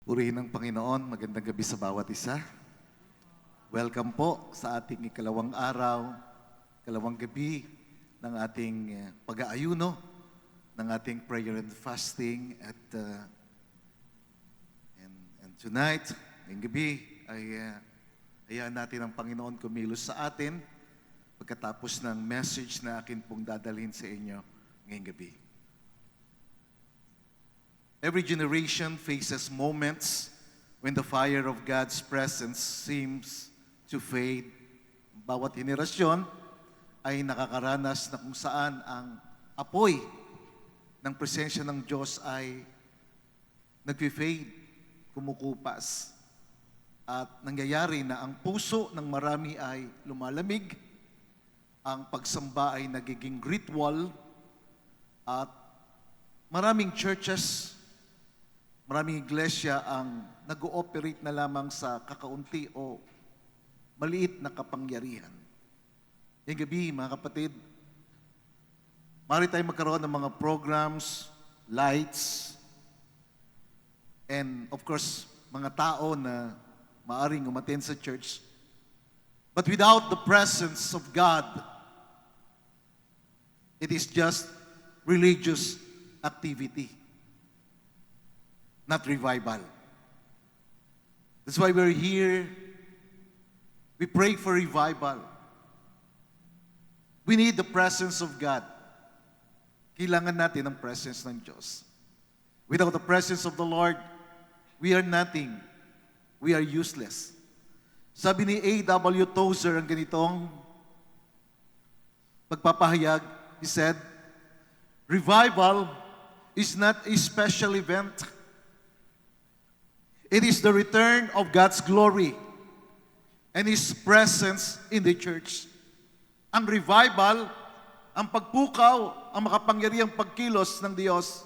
Purihin ng Panginoon, magandang gabi sa bawat isa. Welcome po sa ating ikalawang araw, ikalawang gabi ng ating pag-aayuno, ng ating prayer and fasting. And tonight, ngayong gabi, ay hayaan natin ang Panginoon kumilos sa atin pagkatapos ng message na akin pong dadalhin sa inyo ngayong gabi. Every generation faces moments when the fire of God's presence seems to fade. Bawat henerasyon ay nakakaranas na kung saan ang apoy ng presensya ng Diyos ay nag-fade, kumukupas. At nangyayari na ang puso ng marami ay lumalamig, ang pagsamba ay nagiging ritual, at maraming churches, maraming iglesia ang nag-ooperate na lamang sa kakaunti o maliit na kapangyarihan. Ngayong gabi, mga kapatid, maaari tayo magkaroon ng mga programs, lights, and of course, mga tao na maaring umattend sa church. But without the presence of God, it is just religious activity, not revival. That's why we're here. We pray for revival. We need the presence of God. Kailangan natin ang presence ng Diyos. Without the presence of the Lord, we are nothing. We are useless. Sabi ni A.W. Tozer ang ganitong pagpapahayag. He said, revival is not a special event. It is the return of God's glory and His presence in the church. Ang revival, ang pagpukaw, ang makapangyarihang pagkilos ng Diyos,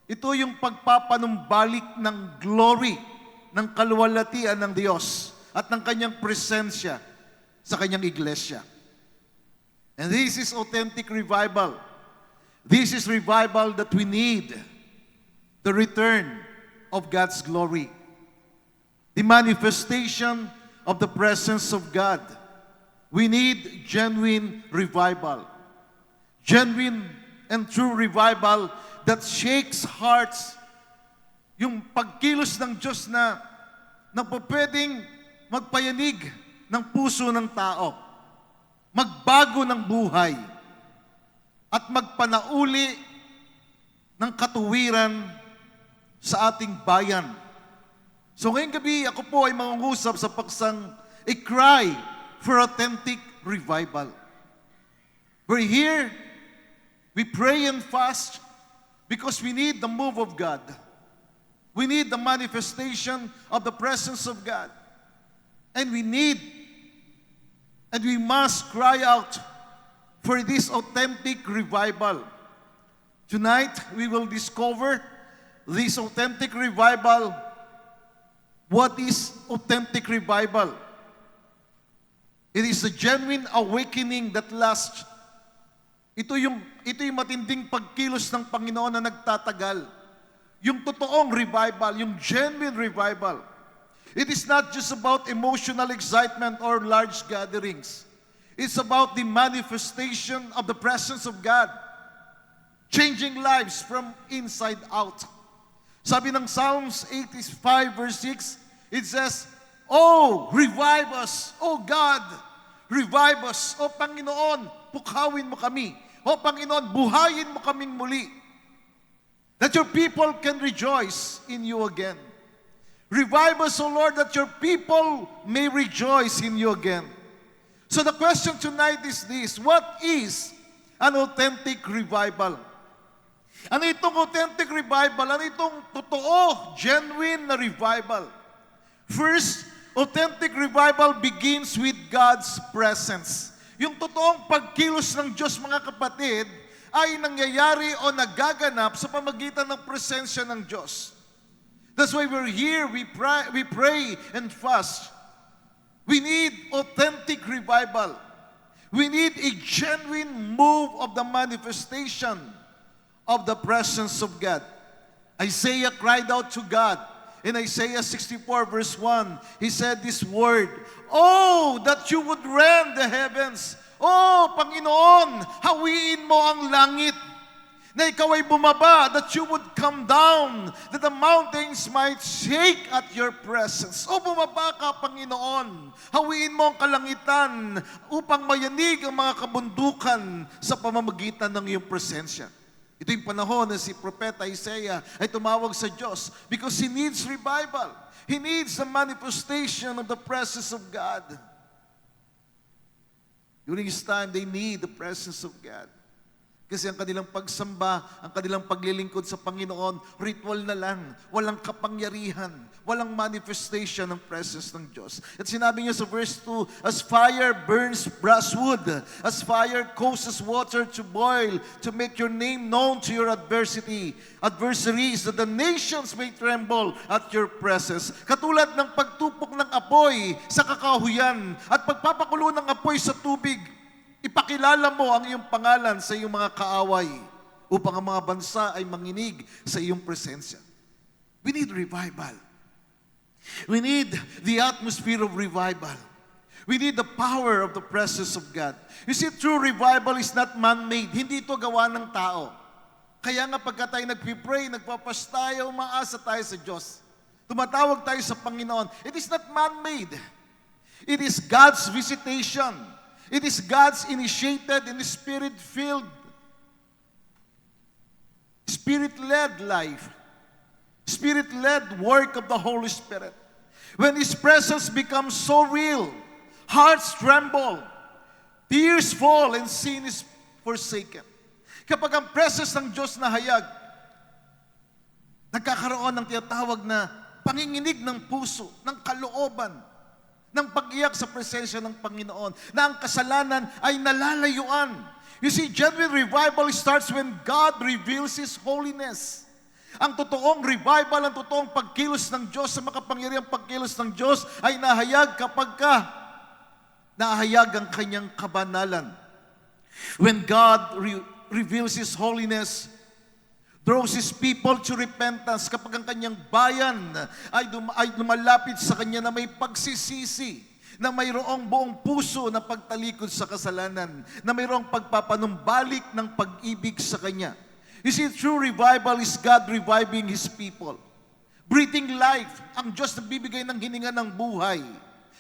ito yung pagpapanumbalik ng glory, ng kaluwalhatian ng Diyos at ng Kanyang presensya sa Kanyang iglesia. And this is authentic revival. This is revival that we need, the return of God's glory. The manifestation of the presence of God. We need genuine revival. Genuine and true revival that shakes hearts. Yung pagkilos ng Diyos na pwedeng magpayanig ng puso ng tao. Magbago ng buhay. At magpanauli ng katuwiran sa ating bayan. So ngayong gabi, ako po ay mangungusap sa paksang a cry for authentic revival. We're here, we pray and fast because we need the move of God. We need the manifestation of the presence of God. And we must cry out for this authentic revival. Tonight, we will discover this authentic revival. What is authentic revival? It is a genuine awakening that lasts. Ito yung matinding pagkilos ng Panginoon na nagtatagal. Yung totoong revival, yung genuine revival. It is not just about emotional excitement or large gatherings. It's about the manifestation of the presence of God, changing lives from inside out. Sabi ng Psalms 85 verse 6, it says, "Oh, revive us, O God, revive us, O Panginoon, pukhawin mo kami. O Panginoon, buhayin mo kaming muli. That your people can rejoice in you again. Revive us, O Lord, that your people may rejoice in you again." So the question tonight is this: what is an authentic revival? Ano itong authentic revival? Ano itong totoo, genuine na revival? First, authentic revival begins with God's presence. Yung totoong pagkilos ng Diyos, mga kapatid, ay nangyayari o nagaganap sa pamagitan ng presensya ng Diyos. That's why we're here, we pray and fast. We need authentic revival. We need a genuine move of the manifestation of the presence of God. Isaiah cried out to God. in Isaiah 64 verse 1, He said this word, "Oh, that you would rend the heavens." Oh, Panginoon, hawiin mo ang langit, na ikaw ay bumaba, that you would come down, that the mountains might shake at your presence. O bumaba ka, Panginoon. Hawiin mo ang kalangitan upang mayanig ang mga kabundukan sa pamamagitan ng iyong presensya. Ito yung panahon na si Propeta Isaiah ay tumawag sa Diyos because he needs revival. He needs the manifestation of the presence of God. During his time, they need the presence of God. Kasi ang kanilang pagsamba, ang kanilang paglilingkod sa Panginoon, ritual na lang, walang kapangyarihan, walang manifestation ng presence ng Diyos. At sinabi niya sa verse 2, "As fire burns brushwood, as fire causes water to boil, to make your name known to your adversaries, that the nations may tremble at your presence." Katulad ng pagtupok ng apoy sa kakahuyan at pagpapakulo ng apoy sa tubig, ipakilala mo ang iyong pangalan sa iyong mga kaaway upang ang mga bansa ay manginig sa iyong presensya. We need revival. We need the atmosphere of revival. We need the power of the presence of God. You see, true revival is not man-made. Hindi ito gawa ng tao. Kaya nga pagka tayo nagpipray, nagpapas tayo, umaasa tayo sa Diyos. Tumatawag tayo sa Panginoon. It is not man-made. It is God's visitation. It is God's initiated and Spirit-filled, Spirit-led life, Spirit-led work of the Holy Spirit. When His presence becomes so real, hearts tremble, tears fall, and sin is forsaken. Kapag ang presence ng Diyos na hayag, nagkakaroon ng tinatawag na panginginig ng puso, ng kalooban, ng pag-iyak sa presensya ng Panginoon, na ang kasalanan ay nalalayuan. You see, genuine revival starts when God reveals His holiness. Ang totoong revival, ang totoong pagkilos ng Diyos, sa makapangyarihang pagkilos ng Diyos ay nahayag kapag nahayag ang kanyang kabanalan. When God reveals His holiness, draws His people to repentance, kapag ang kanyang bayan ay lumalapit sa Kanya na may pagsisisi, na mayroong buong puso na pagtalikod sa kasalanan, na mayroong pagpapanumbalik ng pag-ibig sa Kanya. You see, true revival is God reviving His people. Breathing life, ang Diyos na bibigay ng hininga ng buhay,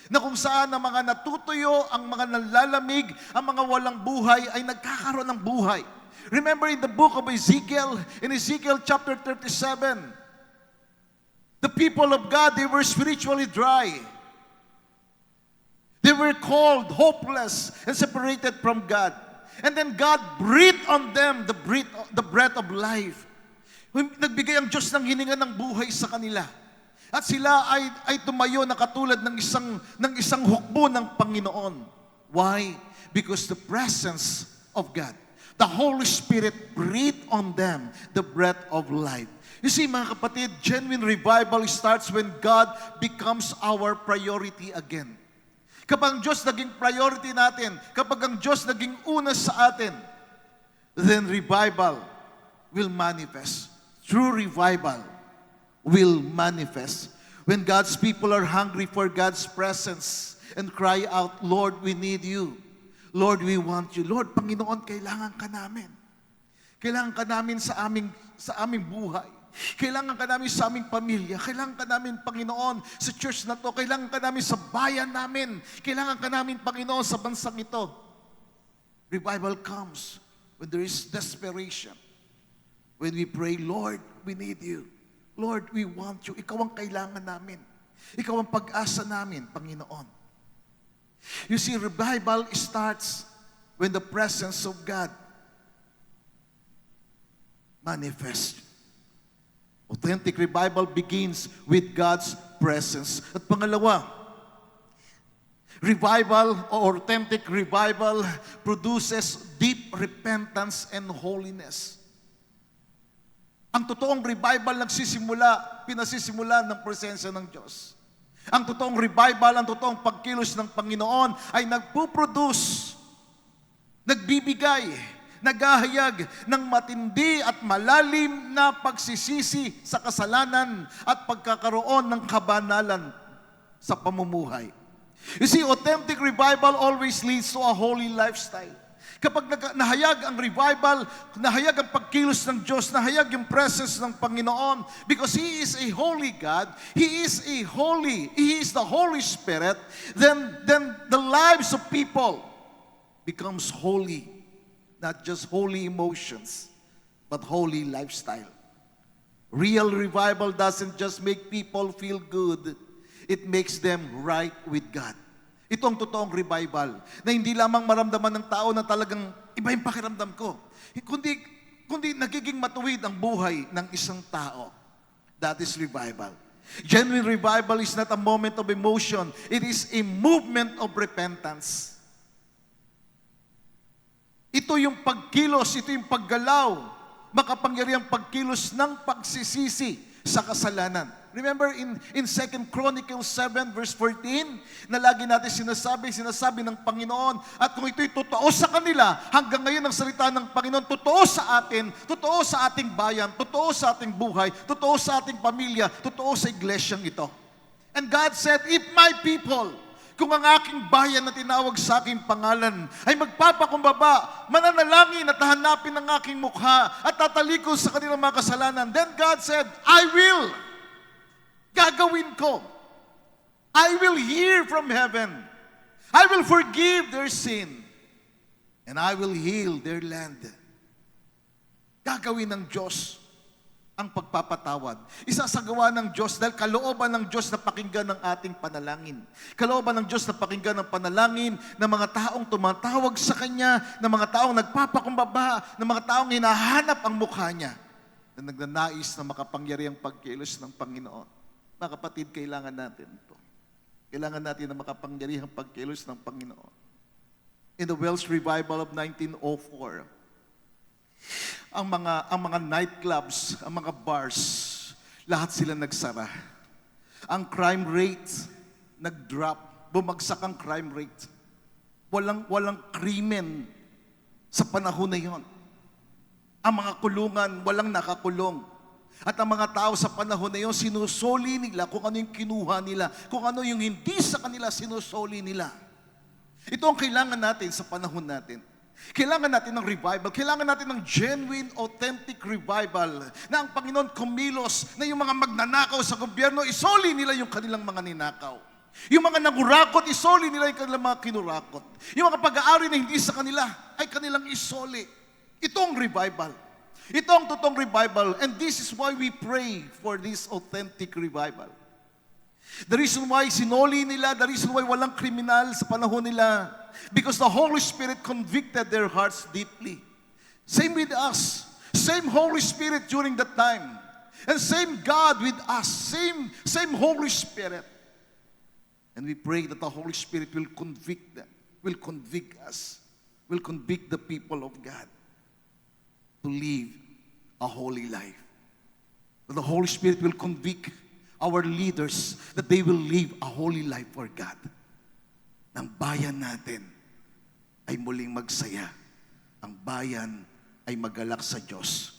na kung saan ang mga natutuyo, ang mga nalalamig, ang mga walang buhay ay nagkakaroon ng buhay. Remember in the book of Ezekiel, in Ezekiel chapter 37, the people of God, they were spiritually dry. They were cold, hopeless, and separated from God. And then God breathed on them the breath of life. Nagbigay ang Diyos ng hininga ng buhay sa kanila. At sila ay tumayo na katulad ng isang hukbo ng Panginoon. Why? Because the presence of God, the Holy Spirit breathed on them the breath of life. You see, mga kapatid, genuine revival starts when God becomes our priority again. Kapag ang Diyos naging priority natin, kapag ang Diyos naging una sa atin, then revival will manifest. True revival will manifest. When God's people are hungry for God's presence and cry out, "Lord, we need you. Lord, we want you." Lord, Panginoon, kailangan ka namin. Kailangan ka namin sa aming buhay. Kailangan ka namin sa aming pamilya. Kailangan ka namin, Panginoon, sa church na to. Kailangan ka namin sa bayan namin. Kailangan ka namin, Panginoon, sa bansang ito. Revival comes when there is desperation. When we pray, "Lord, we need you. Lord, we want you." Ikaw ang kailangan namin. Ikaw ang pag-asa namin, Panginoon. You see, revival starts when the presence of God manifests. Authentic revival begins with God's presence. At pangalawa, revival or authentic revival produces deep repentance and holiness. Ang totoong revival pinasisimula ng presensya ng Diyos. Ang totoong revival, ang totoong pagkilos ng Panginoon ay nagpuproduce, nagbibigay naghahayag ng matindi at malalim na pagsisisi sa kasalanan at pagkakaroon ng kabanalan sa pamumuhay. You see, authentic revival always leads to a holy lifestyle. Kapag nahayag ang revival, nahayag ang pagkilos ng Diyos, nahayag yung presence ng Panginoon, because He is a holy God, He is the Holy Spirit, then the lives of people becomes holy. Not just holy emotions, but holy lifestyle. Real revival doesn't just make people feel good, it makes them right with God. Ito ang totoong revival, na hindi lamang maramdaman ng tao na talagang iba yung pakiramdam ko, kundi nagiging matuwid ang buhay ng isang tao. That is revival. Genuine revival is not a moment of emotion, it is a movement of repentance. Ito yung pagkilos, ito yung paggalaw, makapangyarihang pagkilos ng pagsisisi sa kasalanan. Remember in 2 Chronicles 7 verse 14, na lagi natin sinasabi ng Panginoon, at kung ito'y totoo sa kanila, hanggang ngayon ang salita ng Panginoon, totoo sa atin, totoo sa ating bayan, totoo sa ating buhay, totoo sa ating pamilya, totoo sa iglesyang ito. And God said, if my people, kung ang aking bayan na tinawag sa aking pangalan ay magpapakumbaba, mananalangin at hahanapin ang aking mukha at tatalikod sa kanilang mga kasalanan, then God said, I will. Gagawin ko. I will hear from heaven. I will forgive their sin. And I will heal their land. Gagawin ng Diyos ang pagpapatawad. Isasagawa ng Diyos dahil kalooban ng Diyos na pakinggan ng ating panalangin. Kalooban ng Diyos na pakinggan ng panalangin ng mga taong tumatawag sa Kanya, ng mga taong nagpapakumbaba, ng mga taong hinahanap ang mukha Niya, na nagnanais na makapangyarihang pagkilos ng Panginoon. Mga kapatid, kailangan natin ito. Kailangan natin na makapangyarihang pagkilos ng Panginoon. In the Welsh Revival of 1904, ang mga nightclubs, ang mga bars, lahat sila nagsara. Ang crime rate nag-drop, bumagsak ang crime rate. Walang krimen sa panahon na yon. Ang mga kulungan, walang nakakulong. At ang mga tao sa panahon na yon, sinusoli nila kung ano yung kinuha nila, kung ano yung hindi sa kanila, sinusoli nila. Ito ang kailangan natin sa panahon natin. Kailangan natin ng revival. Kailangan natin ng genuine, authentic revival na ang Panginoon kumilos na yung mga magnanakaw sa gobyerno, isoli nila yung kanilang mga ninakaw. Yung mga nagurakot, isoli nila yung kanilang mga kinurakot. Yung mga pag-aari na hindi sa kanila, ay kanilang isoli. Ito ang revival. Ito ang totoong revival, and this is why we pray for this authentic revival. The reason why sinoli nila, the reason why walang kriminal sa panahon nila, because the Holy Spirit convicted their hearts deeply. Same with us. Same Holy Spirit during that time. And same God with us. Same Holy Spirit. And we pray that the Holy Spirit will convict them, will convict us, will convict the people of God to live a holy life. That the Holy Spirit will convict our leaders that they will live a holy life for God. Ang bayan natin ay muling magsaya. Ang bayan ay magalak sa Diyos.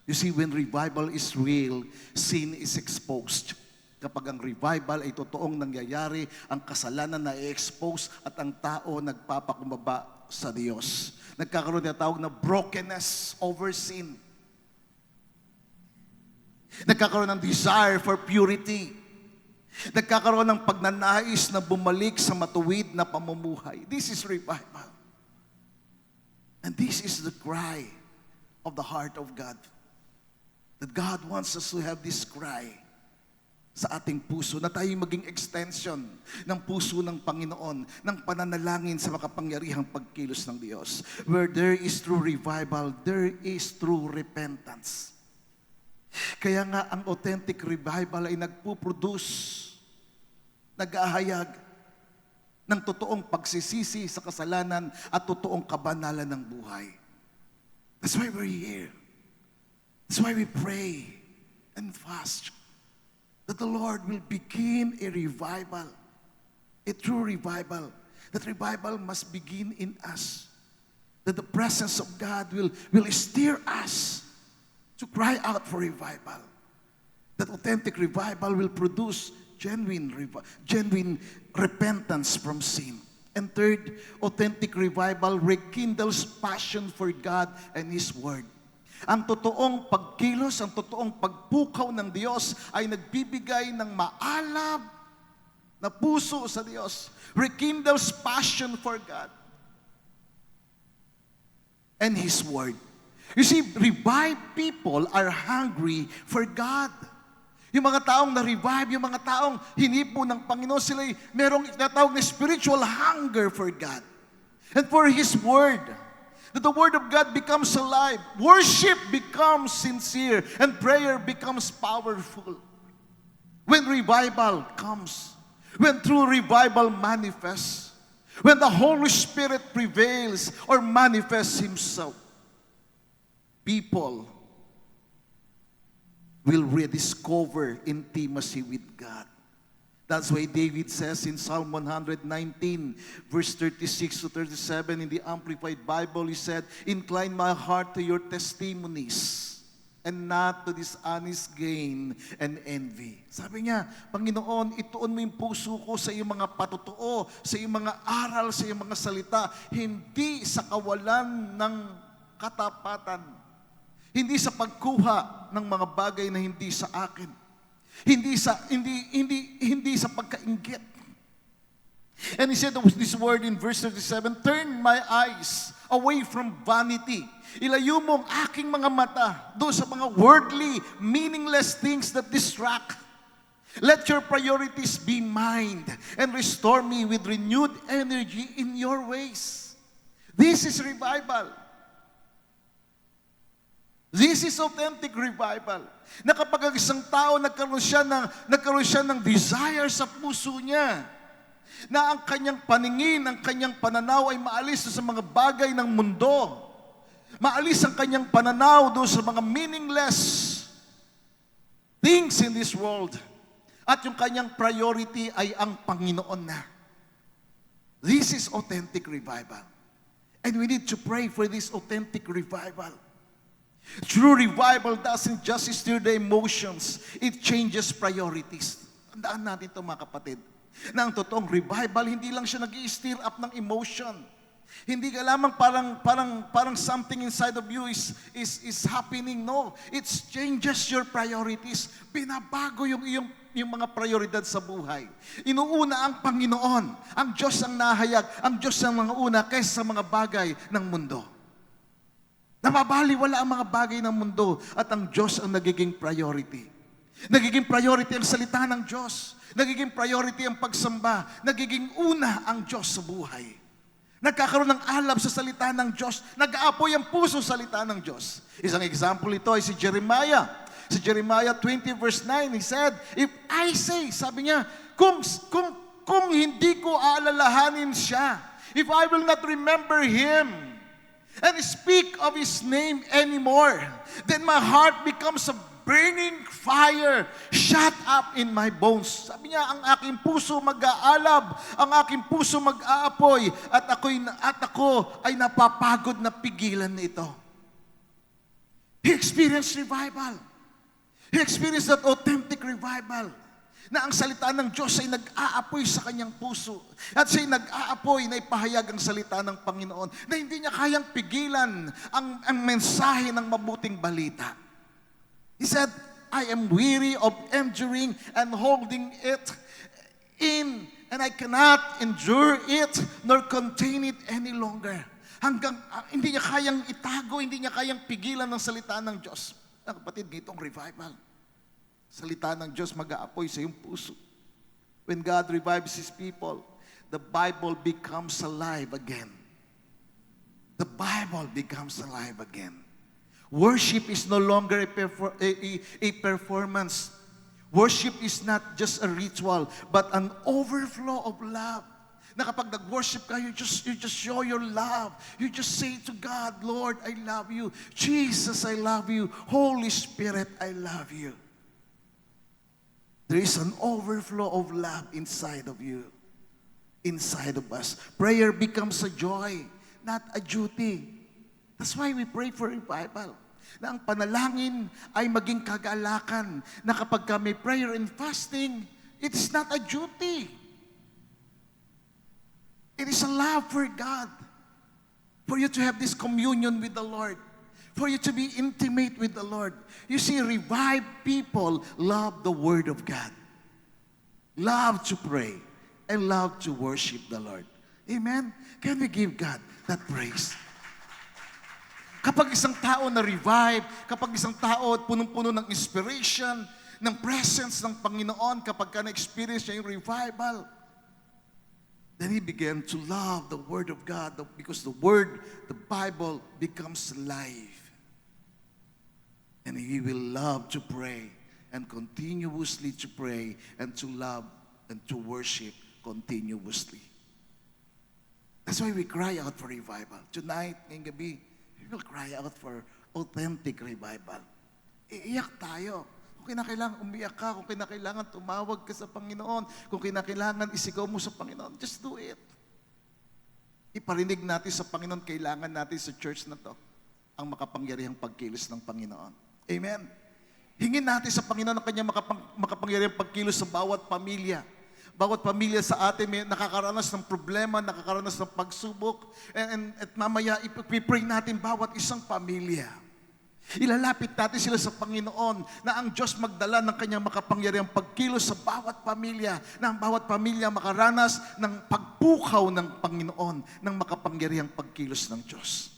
You see, when revival is real, sin is exposed. Kapag ang revival ay totoong nangyayari, ang kasalanan na i-expose at ang tao nagpapakumbaba sa Diyos. Nagkakaroon na tawag na brokenness over sin. Nagkakaroon ng desire for purity. Nagkakaroon ng pagnanais na bumalik sa matuwid na pamumuhay. This is revival. And this is the cry of the heart of God. That God wants us to have this cry sa ating puso, na tayo maging extension ng puso ng Panginoon, ng pananalangin sa makapangyarihang pagkilos ng Diyos. Where there is true revival, there is true repentance. Kaya nga ang authentic revival ay nagpuproduce, nag-ahayag ng totoong pagsisisi sa kasalanan at totoong kabanalan ng buhay. That's why we're here. That's why we pray and fast. That the Lord will begin a revival, a true revival. That revival must begin in us. that the presence of God will steer us to cry out for revival. That authentic revival will produce genuine repentance from sin. And third, authentic revival rekindles passion for God and His Word. Ang totoong pagkilos, ang totoong pagpukaw ng Diyos ay nagbibigay ng maalab na puso sa Diyos. Rekindles passion for God and His Word. You see, revived people are hungry for God. Yung mga taong na-revive, yung mga taong hinipo ng Panginoon, sila merong tinatawag na spiritual hunger for God and for His Word. That the Word of God becomes alive. Worship becomes sincere and prayer becomes powerful. When revival comes, when true revival manifests, when the Holy Spirit prevails or manifests Himself, people will rediscover intimacy with God. That's why David says in Psalm 119, verse 36 to 37 in the Amplified Bible, he said, "Incline my heart to your testimonies and not to dishonest gain and envy." Sabi niya, Panginoon, ituon mo yung puso ko sa iyong mga patotoo, sa iyong mga aral, sa iyong mga salita, hindi sa kawalan ng katapatan, hindi sa pagkuha ng mga bagay na hindi sa akin. Hindi sa pagkainggit. And he said this word in verse 37, "Turn my eyes away from vanity." Ilayo mo ang aking mga mata doon sa mga worldly, meaningless things that distract. Let your priorities be mine and restore me with renewed energy in your ways. This is revival. This is authentic revival. Na kapag ang isang tao nagkaroon siya ng desire sa puso niya, na ang kanyang paningin, ang kanyang pananaw ay maalis sa mga bagay ng mundo. Maalis ang kanyang pananaw doon sa mga meaningless things in this world. At yung kanyang priority ay ang Panginoon na. This is authentic revival. And we need to pray for this authentic revival. True revival doesn't just stir the emotions, it changes priorities. Tandaan natin ito, mga kapatid, na ang totoong revival, hindi lang siya nag-i-stir up ng emotion. Hindi ka lamang parang something inside of you is happening. No, it changes your priorities. Binabago yung mga prioridad sa buhay. Inuuna ang Panginoon. Ang Diyos ang nahayag. Ang Diyos ang mga una kaysa sa mga bagay ng mundo. Nababaliwala ang mga bagay ng mundo at ang Diyos ang nagiging priority. Nagiging priority ang salita ng Diyos. Nagiging priority ang pagsamba. Nagiging una ang Diyos sa buhay. Nagkakaroon ng alab sa salita ng Diyos. Nag-aapoy ang puso sa salita ng Diyos. Isang example ito ay si Jeremiah. Si Jeremiah 20 verse 9, he said, "If I say," sabi niya, kung hindi ko aalalahanin siya, if I will not remember Him, and speak of His name anymore, then my heart becomes a burning fire shut up in my bones. Sabi niya, ang aking puso mag-aalab, ang aking puso mag-aapoy, at ako ay napapagod na pigilan nito. He experienced revival. He experienced that authentic revival. Na ang salita ng Diyos ay nag-aapoy sa kanyang puso. At siya'y nag-aapoy na ipahayag ang salita ng Panginoon na hindi niya kayang pigilan ang mensahe ng mabuting balita. He said, "I am weary of enduring and holding it in, and I cannot endure it nor contain it any longer." Hanggang hindi niya kayang itago, hindi niya kayang pigilan ng salita ng Diyos. Kapatid, itong revival. Salita ng Diyos mag-aapoy sa iyong puso. When God revives His people, the Bible becomes alive again. The Bible becomes alive again. Worship is no longer a performance. Worship is not just a ritual, but an overflow of love. Na kapag nag-worship ka, you just show your love. You just say to God, "Lord, I love you. Jesus, I love you. Holy Spirit, I love you." There is an overflow of love inside of you, inside of us. Prayer becomes a joy, not a duty. That's why we pray for revival. Na ang panalangin ay maging kagalakan. Na kapag may prayer and fasting, it is not a duty. It is a love for God. For you to have this communion with the Lord. For you to be intimate with the Lord. You see, revived people love the Word of God. Love to pray. And love to worship the Lord. Amen? Can we give God that praise? Kapag isang tao na revive, kapag isang tao punong-puno ng inspiration, ng presence ng Panginoon, kapag ka na-experience niya yung revival, then he began to love the Word of God because the Word, the Bible, becomes life. And he will love to pray and continuously to pray and to love and to worship continuously. That's why we cry out for revival. Tonight, ngayong gabi, we will cry out for authentic revival. Iiyak tayo. Kung kinakailangan umiyak ka, kung kinakailangan tumawag ka sa Panginoon, kung kinakailangan isigaw mo sa Panginoon, just do it. Iparinig natin sa Panginoon, kailangan natin sa church na to ang makapangyarihang pagkilos ng Panginoon. Amen. Hingin natin sa Panginoon ang kanyang makapangyarihang pagkilos sa bawat pamilya. Bawat pamilya sa atin may nakakaranas ng problema, nakakaranas ng pagsubok. At mamaya ipipray natin bawat isang pamilya. Ilalapit natin sila sa Panginoon na ang Diyos magdala ng kanyang makapangyarihang pagkilos sa bawat pamilya, na ang bawat pamilya makaranas ng pagpukaw ng Panginoon, ng makapangyarihang pagkilos ng Diyos.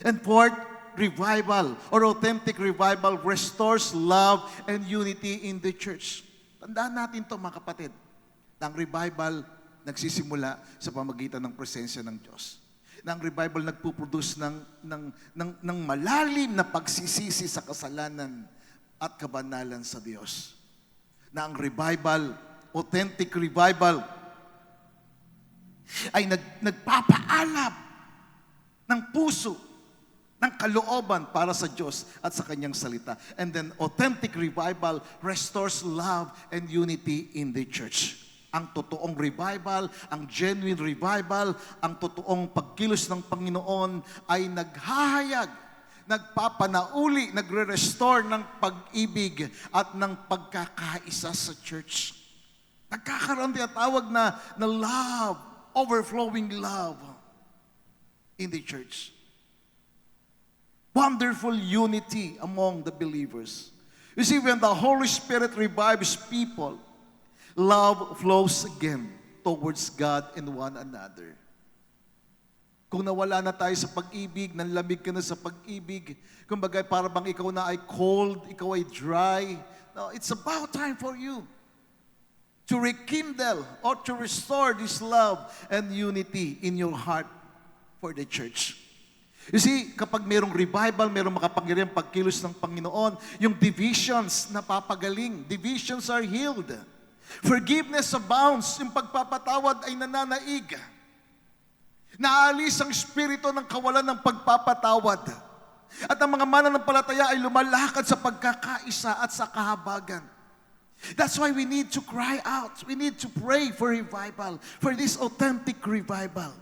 And fourth, revival or authentic revival restores love and unity in the church. Tandaan natin ito, mga kapatid, na ang revival nagsisimula sa pamagitan ng presensya ng Diyos. Na ang revival nagpuproduce ng malalim na pagsisisi sa kasalanan at kabanalan sa Diyos. Na ang revival, authentic revival, ay nagpapaalab ng puso, ng kalooban para sa Diyos at sa Kanyang salita. And then authentic revival restores love and unity in the church. Ang totoong revival, ang genuine revival, ang totoong pagkilos ng Panginoon ay naghahayag, nagpapanauli, nagre-restore ng pag-ibig at ng pagkakaisa sa church. Nagkakaroon tinatawag na love, overflowing love in the church. Wonderful unity among the believers. You see, when the Holy Spirit revives people, love flows again towards God and one another. Kung nawala na tayo sa pag-ibig, nanlamig ka na sa pag-ibig, kumbaga para bang ikaw na ay cold, ikaw ay dry, no, it's about time for you to rekindle or to restore this love and unity in your heart for the church. You see, kapag mayroong revival, mayroong makapangyarihang pagkilos ng Panginoon, yung divisions napapagaling, divisions are healed. Forgiveness abounds, yung pagpapatawad ay nananaig. Naalis ang espiritu ng kawalan ng pagpapatawad. At ang mga mananampalataya ay lumalakad sa pagkakaisa at sa kahabagan. That's why we need to cry out. We need to pray for revival, for this authentic revival.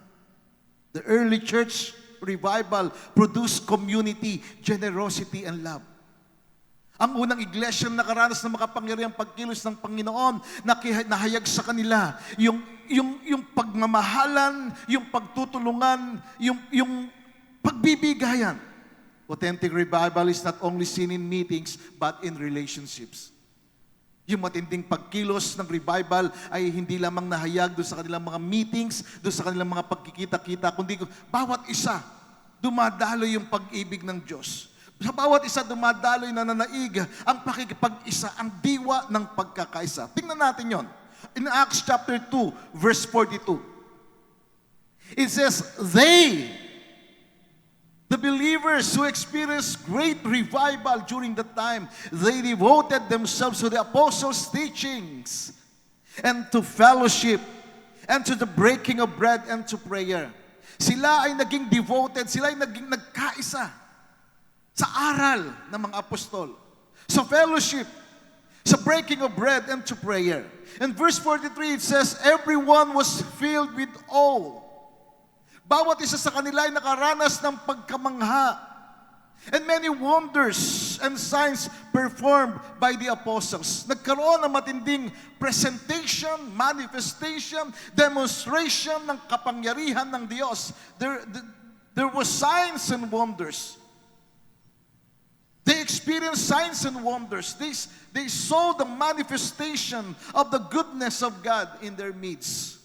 The early church revival produced community, generosity, and love. Ang unang iglesia na nakaranas ng makapangyarihang pagkilos ng Panginoon, nahayag sa kanila yung pagmamahalan, yung pagtutulungan, yung pagbibigayan. Authentic revival is not only seen in meetings, but in relationships. Yung matinding pagkilos ng revival ay hindi lamang nahayag doon sa kanilang mga meetings, doon sa kanilang mga pagkikita-kita, kundi bawat isa, dumadalo yung pag-ibig ng Diyos. Sa bawat isa, dumadalo yung nananaig ang pakikipag-isa, ang diwa ng pagkakaisa. Tingnan natin yon. In Acts chapter 2, verse 42. It says, the believers who experienced great revival during that time, they devoted themselves to the apostles' teachings and to fellowship and to the breaking of bread and to prayer. Sila ay naging devoted, sila ay naging nagkaisa sa aral ng mga apostol, sa fellowship, sa breaking of bread and to prayer. In verse 43, it says, everyone was filled with awe, Bawat isa sa kanila ay nakaranas ng pagkamangha. And many wonders and signs performed by the apostles. Nagkaroon ng matinding presentation, manifestation, demonstration ng kapangyarihan ng Diyos. There were signs and wonders. They experienced signs and wonders. They saw the manifestation of the goodness of God in their midst.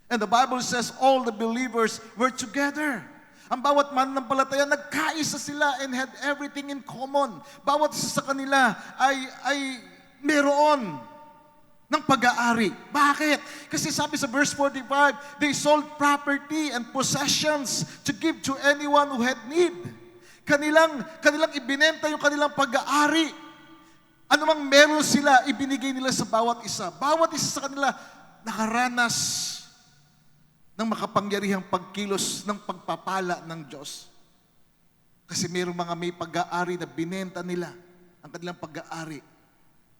And the Bible says all the believers were together. Ang bawat mananampalataya, nagkaisa sila and had everything in common. Bawat isa sa kanila ay meron ng pag-aari. Bakit? Kasi sabi sa verse 45, they sold property and possessions to give to anyone who had need. Kanilang ibinenta yung kanilang pag-aari. Ano mang meron sila, ibinigay nila sa bawat isa. Bawat isa sa kanila nakaranas ng makapangyarihang pagkilos ng pagpapala ng Diyos. Kasi mayroong mga may pag-aari na binenta nila ang kanilang pag-aari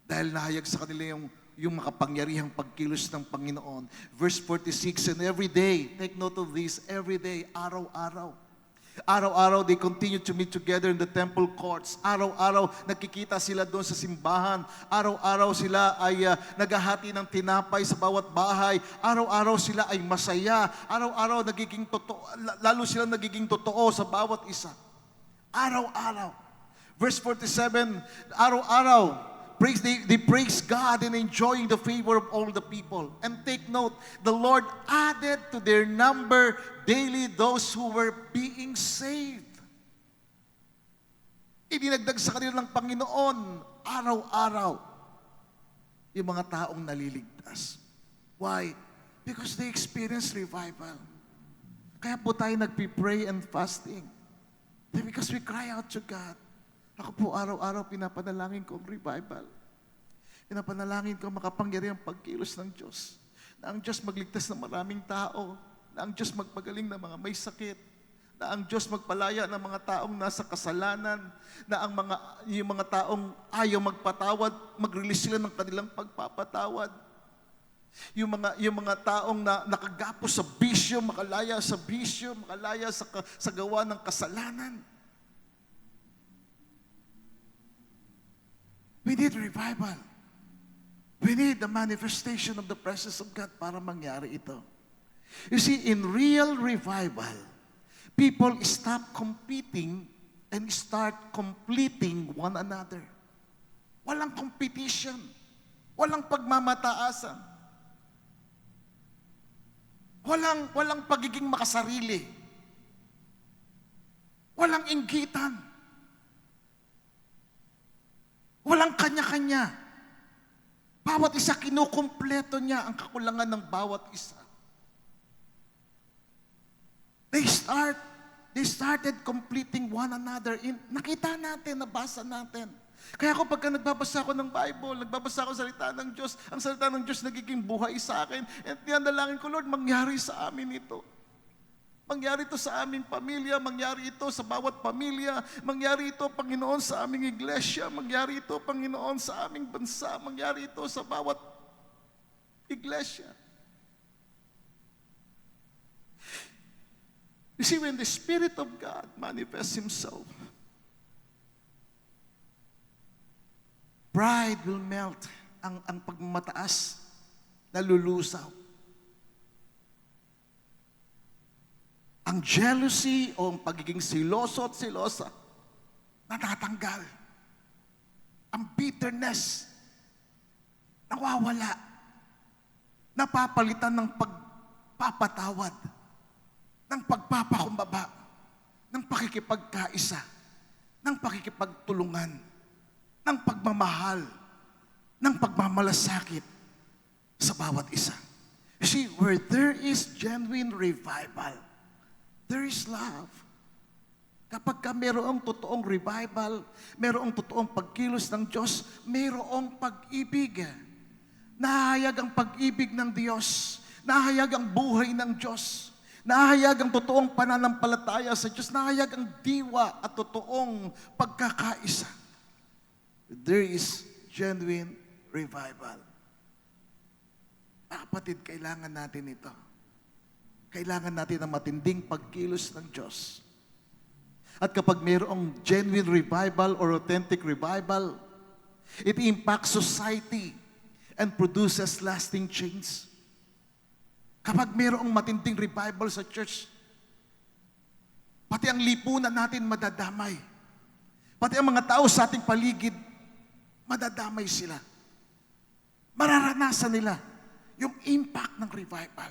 dahil nahayag sa kanila yung makapangyarihang pagkilos ng Panginoon. Verse 46, and every day, take note of this, every day, araw-araw. Araw-araw, they continue to meet together in the temple courts. Araw-araw, nakikita sila doon sa simbahan. Araw-araw sila ay naghahati ng tinapay sa bawat bahay. Araw-araw sila ay masaya. Araw-araw, nagiging totoo, lalo sila nagiging totoo sa bawat isa. Araw-araw. Verse 47, araw-araw, they praise God and enjoying the favor of all the people. And take note, the Lord added to their number daily those who were being saved. Idinagdag sa kanila ng Panginoon, araw-araw, yung mga taong naliligtas. Why? Because they experienced revival. Kaya po tayo nagpipray and fasting. Because we cry out to God. Ako po araw-araw pinapanalangin ko ang revival. Pinapanalangin ko makapangyarihang pagkilos ng Diyos. Na ang Diyos magligtas ng maraming tao. Na ang Diyos magpagaling ng mga may sakit. Na ang Diyos magpalaya ng mga taong nasa kasalanan. Na yung mga taong ayaw magpatawad, mag-release sila ng kanilang pagpapatawad. Yung mga taong nakagapos sa bisyo, makalaya sa bisyo, makalaya sa gawa ng kasalanan. We need revival. We need the manifestation of the presence of God para mangyari ito. You see, in real revival, people stop competing and start completing one another. Walang competition. Walang pagmamataasan. Walang pagiging makasarili. Walang inggitan. Walang kanya-kanya. Bawat isa kinukumpleto niya ang kakulangan ng bawat isa. They started completing one another. Nakita natin, nabasa natin. Kaya ako pagka nagbabasa ako ng Bible, nagbabasa ako ng salita ng Diyos, ang salita ng Diyos nagiging buhay sa akin. At tinandalangin ko, Lord, mangyari sa amin ito. Mangyari ito sa aming pamilya, mangyari ito sa bawat pamilya, mangyari ito, Panginoon, sa aming iglesia, mangyari ito, Panginoon, sa aming bansa, mangyari ito sa bawat iglesia. You see, when the Spirit of God manifests Himself, pride will melt, ang pagmamataas, nalulusaw. Ang jealousy o ang pagiging siloso at silosa, natatanggal. Ang bitterness, nawawala. Napapalitan ng pagpapatawad, ng pagpapakumbaba, ng pakikipagkaisa, ng pakikipagtulungan, ng pagmamahal, ng pagmamalasakit sa bawat isa. You see, where there is genuine revival, there is love. Kapag mayroong totoong revival, mayroong totoong pagkilos ng Diyos, mayroong pag-ibig. Nahayag ang pag-ibig ng Diyos. Nahayag ang buhay ng Diyos. Nahayag ang totoong pananampalataya sa Diyos. Nahayag ang diwa at totoong pagkakaisa. There is genuine revival. Kapatid, kailangan natin ito. Kailangan natin ng matinding pagkilos ng Diyos. At kapag mayroong genuine revival or authentic revival, it impacts society and produces lasting change. Kapag mayroong matinding revival sa church, pati ang lipunan natin madadamay. Pati ang mga tao sa ating paligid, madadamay sila. Mararanasan nila yung impact ng revival.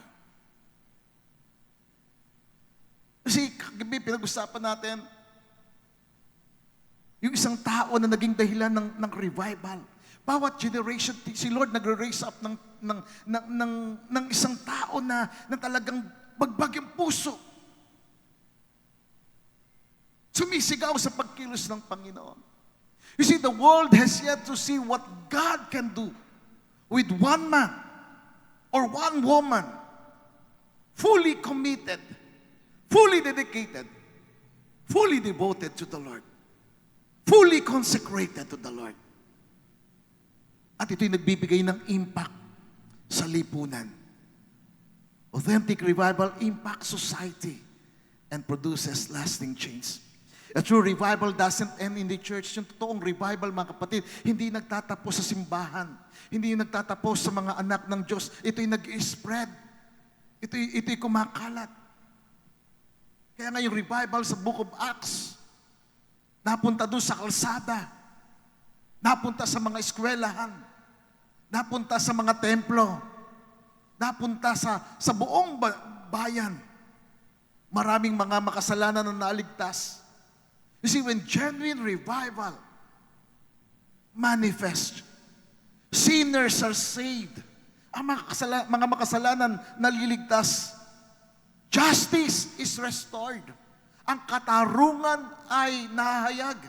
Kasi kagabi pinag-usapan natin, yung isang tao na naging dahilan ng revival. Bawat generation, si Lord nagre-raise up ng isang tao na talagang bagbag yung puso. Sumisigaw sa pagkilos ng Panginoon. You see, the world has yet to see what God can do with one man or one woman fully committed, fully dedicated, fully devoted to the Lord, fully consecrated to the Lord. At ito'y nagbibigay ng impact sa lipunan. Authentic revival impacts society and produces lasting change. A true revival doesn't end in the church. Yung totoong revival, mga kapatid, hindi nagtatapos sa simbahan. Hindi nagtatapos sa mga anak ng Diyos. Ito'y nag-spread. Ito'y kumakalat. Kaya nga yung revival sa Book of Acts, napunta doon sa kalsada, napunta sa mga eskwelahan, napunta sa mga templo, napunta sa buong bayan. Maraming mga makasalanan na naligtas. You see, when genuine revival manifests, sinners are saved. Ang mga makasalanan naliligtas. Justice is restored. Ang katarungan ay nahayag.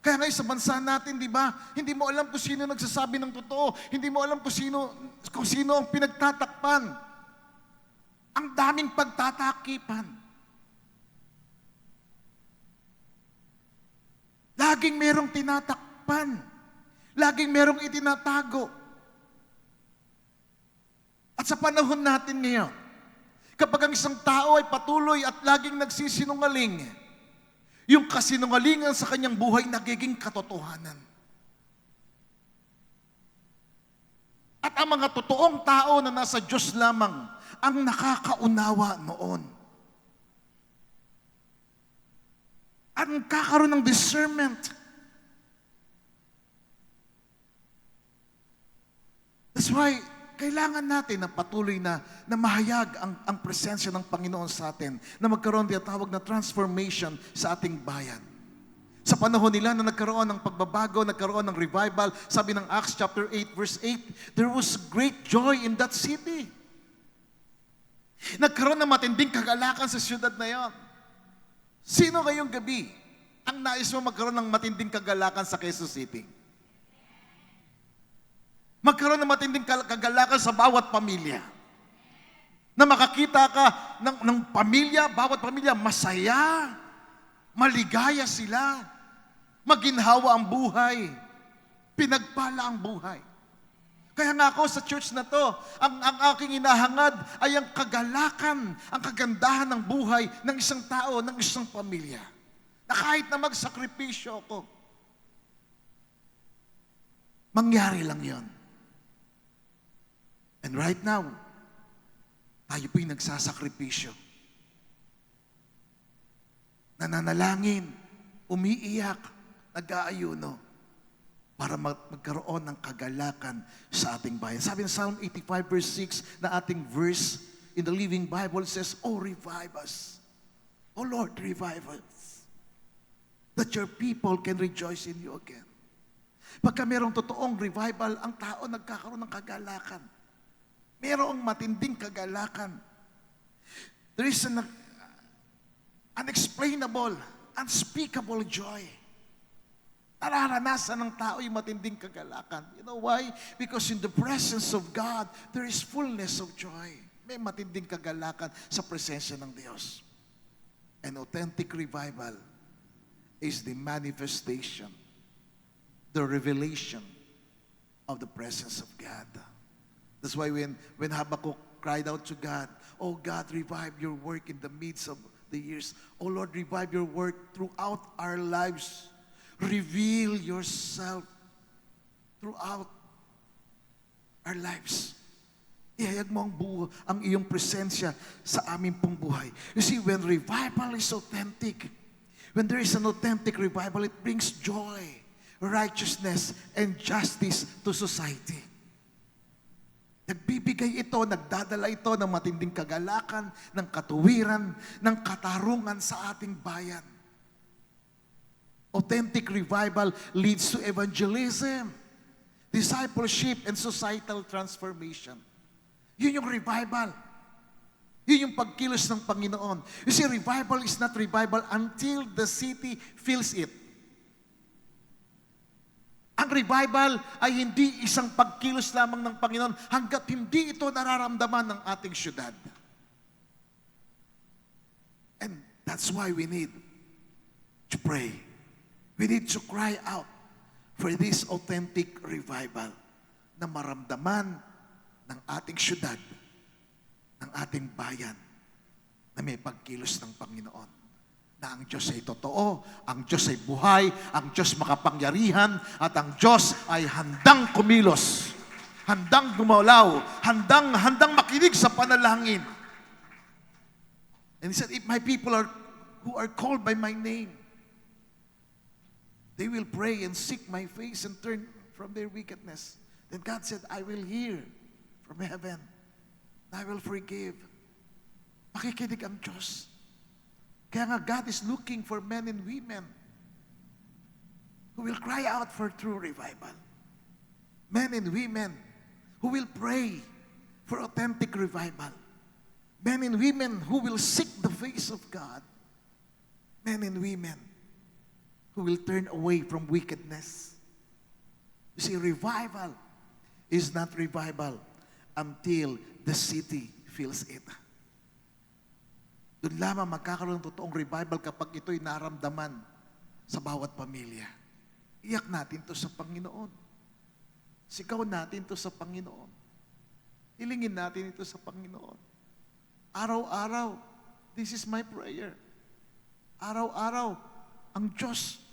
Kaya ngayon sa bansa natin, di ba, hindi mo alam kung sino nagsasabi ng totoo. Hindi mo alam kung sino ang pinagtatakpan. Ang daming pagtatakipan. Laging merong tinatakpan. Laging merong itinatago. At sa panahon natin ngayon, kapag ang isang tao ay patuloy at laging nagsisinungaling, yung kasinungalingan sa kanyang buhay nagiging katotohanan. At ang mga totoong tao na nasa Diyos lamang ang nakakaunawa noon. At kakaroon ng discernment. That's why, kailangan natin na patuloy na mahayag ang presensya ng Panginoon sa atin, na magkaroon tinatawag na transformation sa ating bayan. Sa panahon nila na nagkaroon ng pagbabago, nagkaroon ng revival, sabi ng Acts chapter 8 verse 8, there was great joy in that city. Nagkaroon ng matinding kagalakan sa siyudad na yon. Sino ngayong gabi ang nais mo magkaroon ng matinding kagalakan sa Quezon City? Magkaroon ng matinding kagalakan sa bawat pamilya. Na makakita ka ng pamilya, bawat pamilya masaya, maligaya sila, maginhawa ang buhay, pinagpala ang buhay. Kaya nga ako sa church na to, ang aking inahangad ay ang kagalakan, ang kagandahan ng buhay ng isang tao, ng isang pamilya. Na kahit na magsakripisyo ako, mangyari lang yon. And right now, tayo po'y nagsasakripisyo. Nananalangin, umiiyak, nag-aayuno, para magkaroon ng kagalakan sa ating bayan. Sabi ng Psalm 85 verse 6 na ating verse in the Living Bible says, "Oh, revive us. Oh Lord, revive us. That your people can rejoice in you again." Pagka mayroong totoong revival, ang tao nagkakaroon ng kagalakan. Mayroong matinding kagalakan. There is an unexplainable, unspeakable joy. Nararanasan ng tao yung matinding kagalakan. You know why? Because in the presence of God, there is fullness of joy. May matinding kagalakan sa presensya ng Diyos. An authentic revival is the manifestation, the revelation of the presence of God. That's why when Habakkuk cried out to God, "Oh God, revive your work in the midst of the years. Oh Lord, revive your work throughout our lives. Reveal yourself throughout our lives." Ihayag mo ang iyong presensya sa aming pong buhay. You see, when revival is authentic, when there is an authentic revival, it brings joy, righteousness, and justice to society. Nagbibigay ito, nagdadala ito ng matinding kagalakan, ng katuwiran, ng katarungan sa ating bayan. Authentic revival leads to evangelism, discipleship, and societal transformation. Yun yung revival. Yun yung pagkilos ng Panginoon. You see, revival is not revival until the city feels it. Ang revival ay hindi isang pagkilos lamang ng Panginoon hanggat hindi ito nararamdaman ng ating syudad. And that's why we need to pray. We need to cry out for this authentic revival na maramdaman ng ating syudad, ng ating bayan, na may pagkilos ng Panginoon. Na ang Diyos ay totoo, ang Diyos ay buhay, ang Diyos makapangyarihan, at ang Diyos ay handang kumilos, handang gumalaw, handang makinig sa panalangin. And He said, if my people who are called by my name, they will pray and seek my face and turn from their wickedness. Then God said, I will hear from heaven. I will forgive. Makikinig ang Diyos. Kaya nga God is looking for men and women who will cry out for true revival. Men and women who will pray for authentic revival. Men and women who will seek the face of God. Men and women who will turn away from wickedness. You see, revival is not revival until the city feels it. Doon lamang magkakaroon ng totoong revival kapag ito'y naramdaman sa bawat pamilya. Iyak natin to sa Panginoon. Sigaw natin to sa Panginoon. Hilingin natin ito sa Panginoon. Araw-araw, this is my prayer. Araw-araw, ang Diyos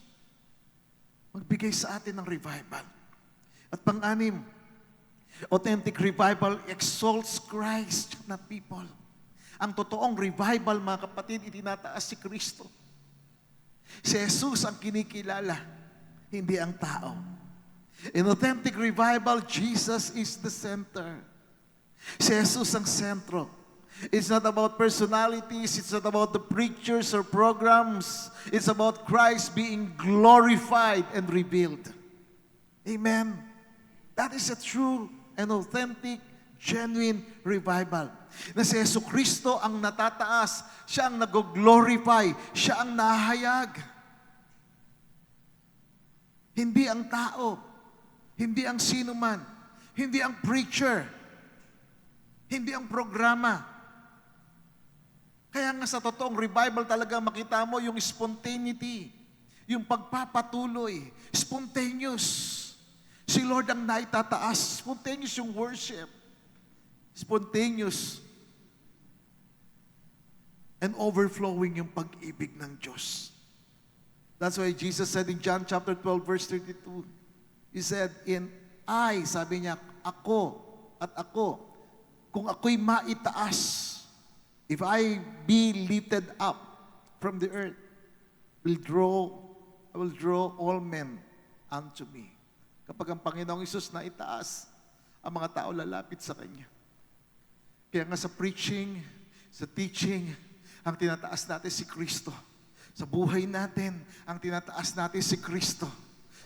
magbigay sa atin ng revival. At pang-anim, authentic revival exalts Christ, not people. Ang totoong revival, mga kapatid, itinataas si Kristo. Si Jesus ang kinikilala, hindi ang tao. In authentic revival, Jesus is the center. Si Jesus ang sentro. It's not about personalities, it's not about the preachers or programs. It's about Christ being glorified and revealed. Amen. That is a true and authentic, genuine revival. Na si Yesu Kristo ang natataas, siya ang nag-glorify, siya ang nahayag. Hindi ang tao, hindi ang sinuman, hindi ang preacher, hindi ang programa. Kaya nga sa totoong revival talaga makita mo yung spontaneity, yung pagpapatuloy, spontaneous. Si Lord ang naitataas. Spontaneous yung worship. Spontaneous. And overflowing yung pag-ibig ng Diyos. That's why Jesus said in John chapter 12 verse 32, He said, sabi niya, ako at ako, kung ako'y maitaas, if I be lifted up from the earth, I will draw all men unto me. Kapag ang Panginoong Isus na itaas, ang mga tao lalapit sa Kanya. Kaya nga sa preaching, sa teaching, ang tinataas natin si Kristo. Sa buhay natin, ang tinataas natin si Kristo.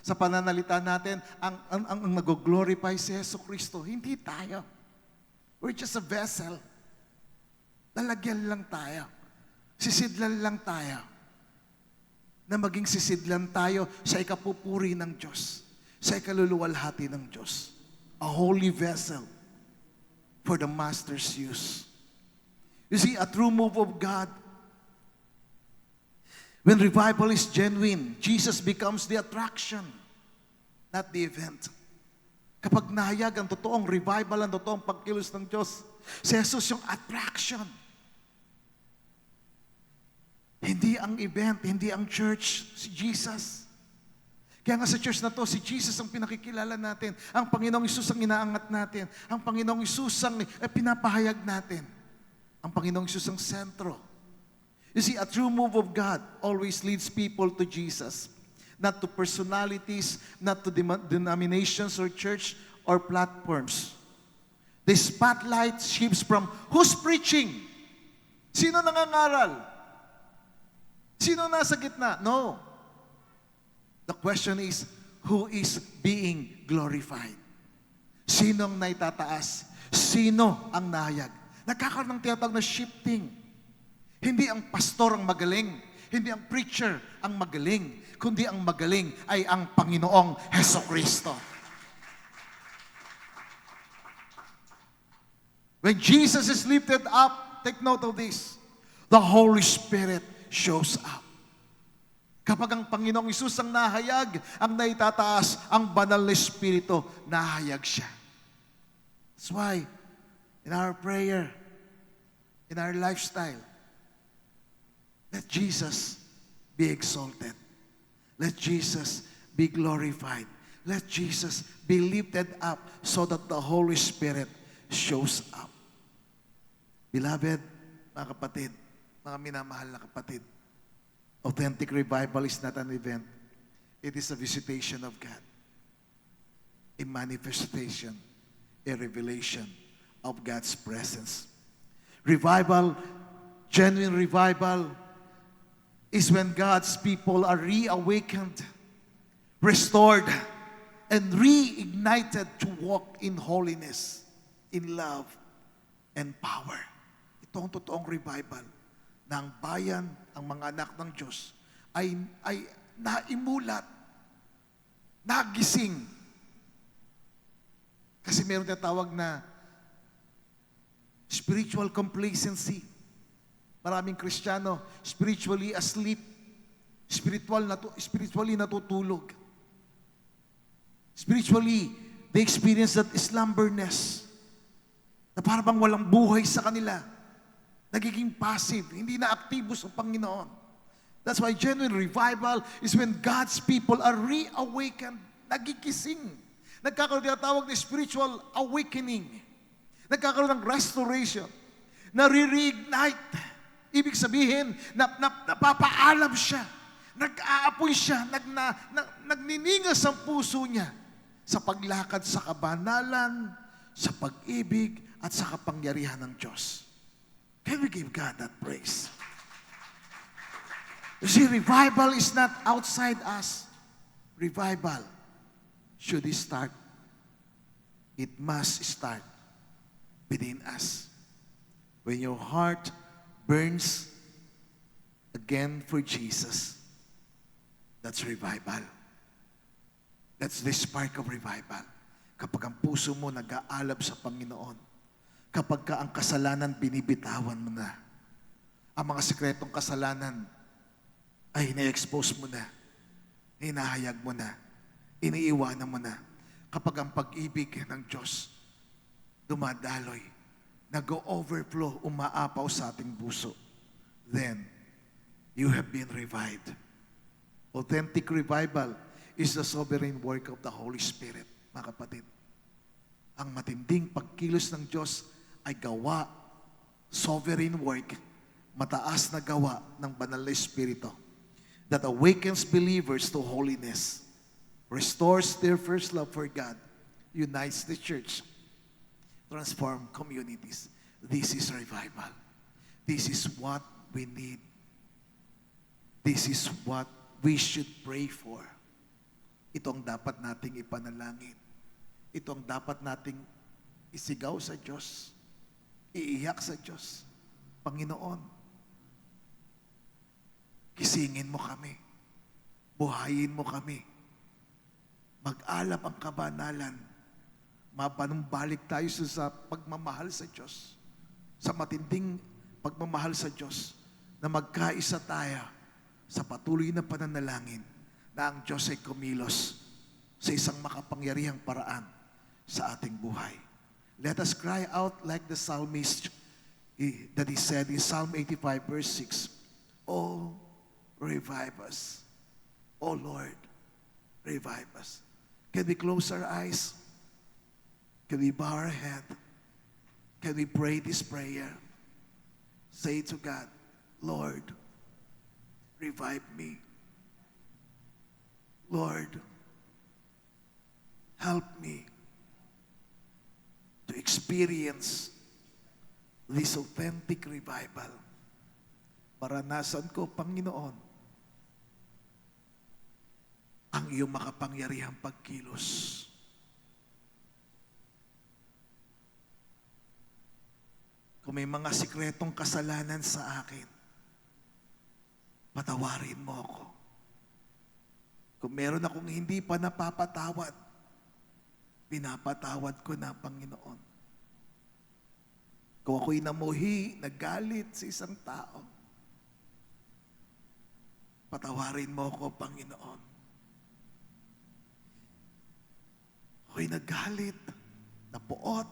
Sa pananalita natin, ang nag-glorify si Yesu Kristo. Hindi tayo. We're just a vessel. Lalagyan lang tayo. Sisidlan lang tayo. Na maging sisidlan tayo sa ikapupuri ng Diyos. Sa ikaluluwalhati ng Diyos. A holy vessel for the Master's use. You see, a true move of God, when revival is genuine, Jesus becomes the attraction, not the event. Kapag nahayag ang totoong revival, ang totoong pagkilos ng Diyos, Si Jesus yung attraction. Hindi ang event, hindi ang church, si Jesus. Kaya nga sa church na to, si Jesus ang pinakikilala natin. Ang Panginoong Hesus ang inaangat natin. Ang Panginoong Hesus ang pinapahayag natin. Ang Panginoong Hesus ang sentro. You see, a true move of God always leads people to Jesus. Not to personalities, not to denominations or church or platforms. The spotlight shifts from who's preaching? Sino nangangaral? Sino nasa gitna? No. The question is, who is being glorified? Sinong naitataas? Sino ang nahayag? Nagkakaroon ng tinatawag na shifting. Hindi ang pastor ang magaling. Hindi ang preacher ang magaling. Kundi ang magaling ay ang Panginoong Hesukristo. When Jesus is lifted up, take note of this, the Holy Spirit shows up. Kapag ang Panginoong Hesus ang nahayag, ang naitataas, ang banal na Espiritu, nahayag siya. That's why, in our prayer, in our lifestyle, let Jesus be exalted. Let Jesus be glorified. Let Jesus be lifted up so that the Holy Spirit shows up. Beloved, mga kapatid, mga minamahal na kapatid, authentic revival is not an event. It is a visitation of God. A manifestation, a revelation of God's presence. Revival, genuine revival, is when God's people are reawakened, restored, and reignited to walk in holiness, in love, and power. Ito ang totoong revival na ang bayan, ang mga anak ng Diyos ay naimulat, nagising. Kasi meron tinatawag na spiritual complacency. Maraming Kristiyano, spiritually asleep, spiritually natutulog. Spiritually, they experience that slumberness na parang bang walang buhay sa kanila. Nagiging passive, hindi na aktibo sa Panginoon. That's why genuine revival is when God's people are reawakened, nagigising. Nagkakaroon tinatawag na spiritual awakening. Nagkakaroon ng restoration, nare-reignite. Ibig sabihin, napapaalam siya, nag-aapoy siya, nagniningas ang puso niya sa paglakad sa kabanalan, sa pag-ibig, at sa kapangyarihan ng Diyos. Can we give God that praise? You see, revival is not outside us. Revival should start. It must start within us. When your heart burns again for Jesus, that's revival. That's the spark of revival. Kapag ang puso mo nag-aalab sa Panginoon, kapag ka ang kasalanan binibitawan mo na, ang mga sekretong kasalanan ay ina-expose mo na, hinahayag mo na, iniiwanan mo na. Kapag ang pag-ibig ng Diyos dumadaloy, nag-overflow, umaapaw sa ating puso, then you have been revived. Authentic revival is the sovereign work of the Holy Spirit, mga kapatid. Ang matinding pagkilos ng Diyos ay gawa, sovereign work, mataas na gawa ng banal na Espiritu that awakens believers to holiness, restores their first love for God, unites the church, transform communities. This is revival. This is what we need. This is what we should pray for. Ito ang dapat nating ipanalangin. Ito ang dapat nating isigaw sa Diyos. Iiyak sa Diyos. Panginoon, gisingin mo kami. Buhayin mo kami. Mag-alab ang kabanalan. Mapanumbalik tayo sa pagmamahal sa Diyos. Sa matinding pagmamahal sa Diyos. Na magkaisa tayo sa patuloy na pananalangin na ang Diyos ay kumilos sa isang makapangyarihang paraan sa ating buhay. Let us cry out like the psalmist that he said in Psalm 85 verse 6, Oh, revive us. Oh Lord, revive us. Can we close our eyes? Can we bow our head? Can we pray this prayer? Say to God, Lord, revive me. Lord, help me to experience this authentic revival. Maranasan ko, Panginoon, ang iyong makapangyarihang pagkilos. Kung may mga sikretong kasalanan sa akin, patawarin mo ako. Kung meron akong hindi pa napapatawad, pinapatawad ko na, Panginoon. Kung ako'y namuhi, nagalit sa isang tao, patawarin mo ako, Panginoon. Ako'y nagalit, napuot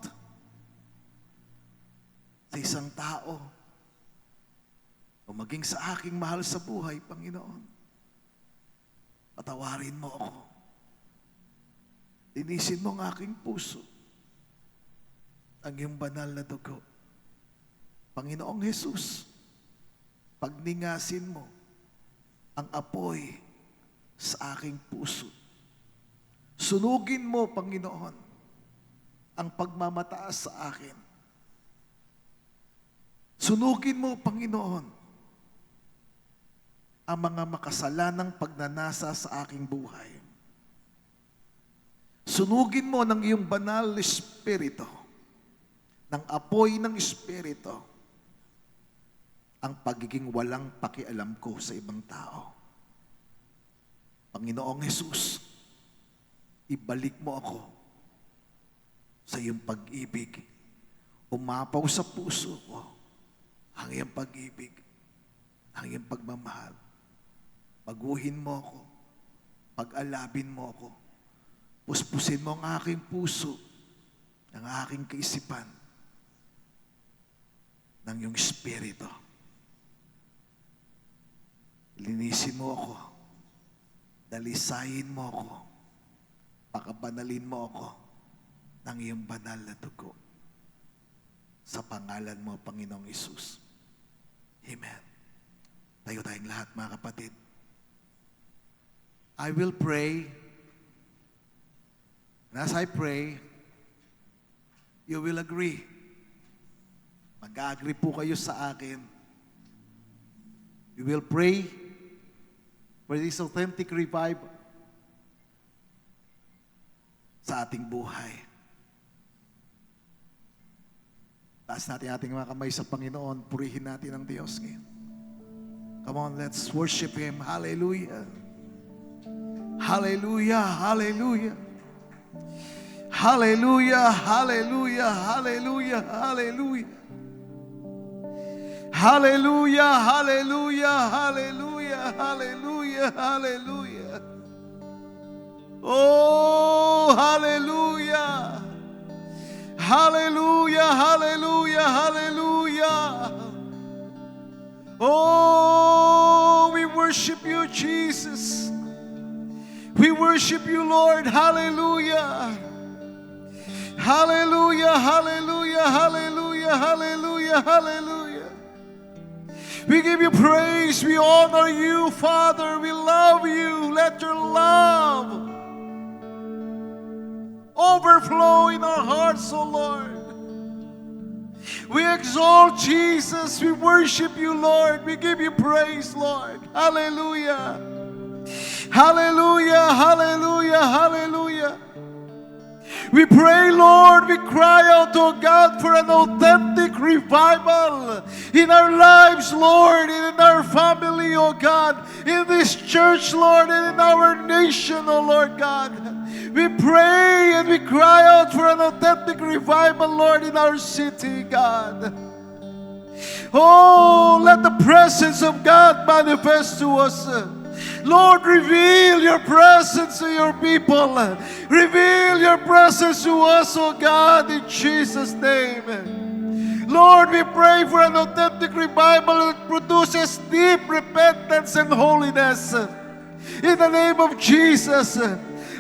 sa isang tao, o maging sa aking mahal sa buhay, Panginoon. Patawarin mo ako. Linisin mo ang aking puso, ang iyong banal na dugo. Panginoong Jesus, pagningasin mo ang apoy sa aking puso. Sunugin mo, Panginoon, ang pagmamataas sa akin. Sunugin mo, Panginoon, ang mga makasalanang pagnanasa sa aking buhay. Sunugin mo ng iyong banal na Espiritu, ng apoy ng Espiritu, ang pagiging walang pakialam ko sa ibang tao. Panginoong Jesus, ibalik mo ako sa iyong pag-ibig. Umapaw sa puso ko ang iyong pag-ibig, ang iyong pagmamahal. Baguhin mo ako, pag-alabin mo ako, puspusin mo ang aking puso, ang aking kaisipan, ng iyong Espiritu. Linisin mo ako, dalisayin mo ako, pakabanalin mo ako ng iyong banal na dugo. Sa pangalan mo, Panginoong Hesus. Amen. Tayo tayong lahat, mga kapatid. I will pray. And as I pray, you will agree. Mag-agree po kayo sa akin. We will pray for this authentic revival sa ating buhay. Taas natin ating mga kamay sa Panginoon. Purihin natin ang Diyos ngayon. Come on, let's worship Him. Hallelujah. Hallelujah, hallelujah. Hallelujah, hallelujah, hallelujah, hallelujah. Hallelujah, hallelujah, hallelujah, hallelujah, hallelujah. Oh, hallelujah. Hallelujah, hallelujah, hallelujah. Oh, we worship you, Jesus. We worship you, Lord. Hallelujah. Hallelujah, hallelujah, hallelujah, hallelujah, hallelujah. We give you praise. We honor you, Father. We love you. Let your love overflow in our hearts, O Lord. We exalt Jesus. We worship you, Lord. We give you praise, Lord. Hallelujah. Hallelujah, hallelujah, hallelujah. We pray, Lord, we cry out to God for an authentic revival in our lives, Lord, and in our family, oh God, in this church, Lord, and in our nation, oh Lord God. We pray and we cry out for an authentic revival, Lord, in our city, God. Oh, let the presence of God manifest to us. Lord, reveal your presence to your people. Reveal Reveal your presence to us, O God, in Jesus' name. Lord, we pray for an authentic revival that produces deep repentance and holiness. In the name of Jesus,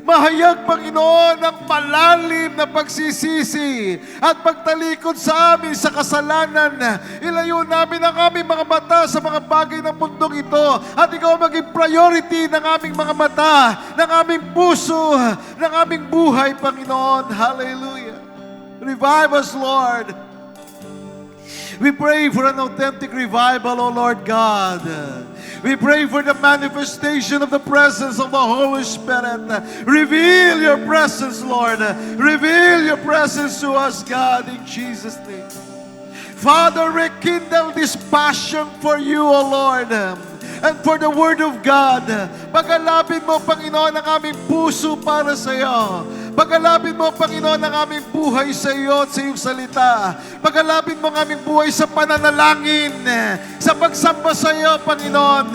mahayag, Panginoon, ang malalim na pagsisisi at pagtalikod sa amin sa kasalanan. Ilayo namin ang aming mga mata sa mga bagay ng mundong ito at ikaw maging priority ng aming mga mata, ng aming puso, ng aming buhay, Panginoon. Hallelujah. Revive us, Lord. We pray for an authentic revival, O Lord God. We pray for the manifestation of the presence of the Holy Spirit. Reveal your presence, Lord. Reveal your presence to us, God, in Jesus' name. Father, rekindle this passion for you, O Lord, and for the Word of God. Pagalapin mo, Panginoon, ang aming puso para sa iyo. Pagalapin mo, Panginoon, ang aming buhay sa iyo at sa iyong salita. Pagalapin mo ang aming buhay sa pananalangin, sa pagsamba sa iyo, Panginoon.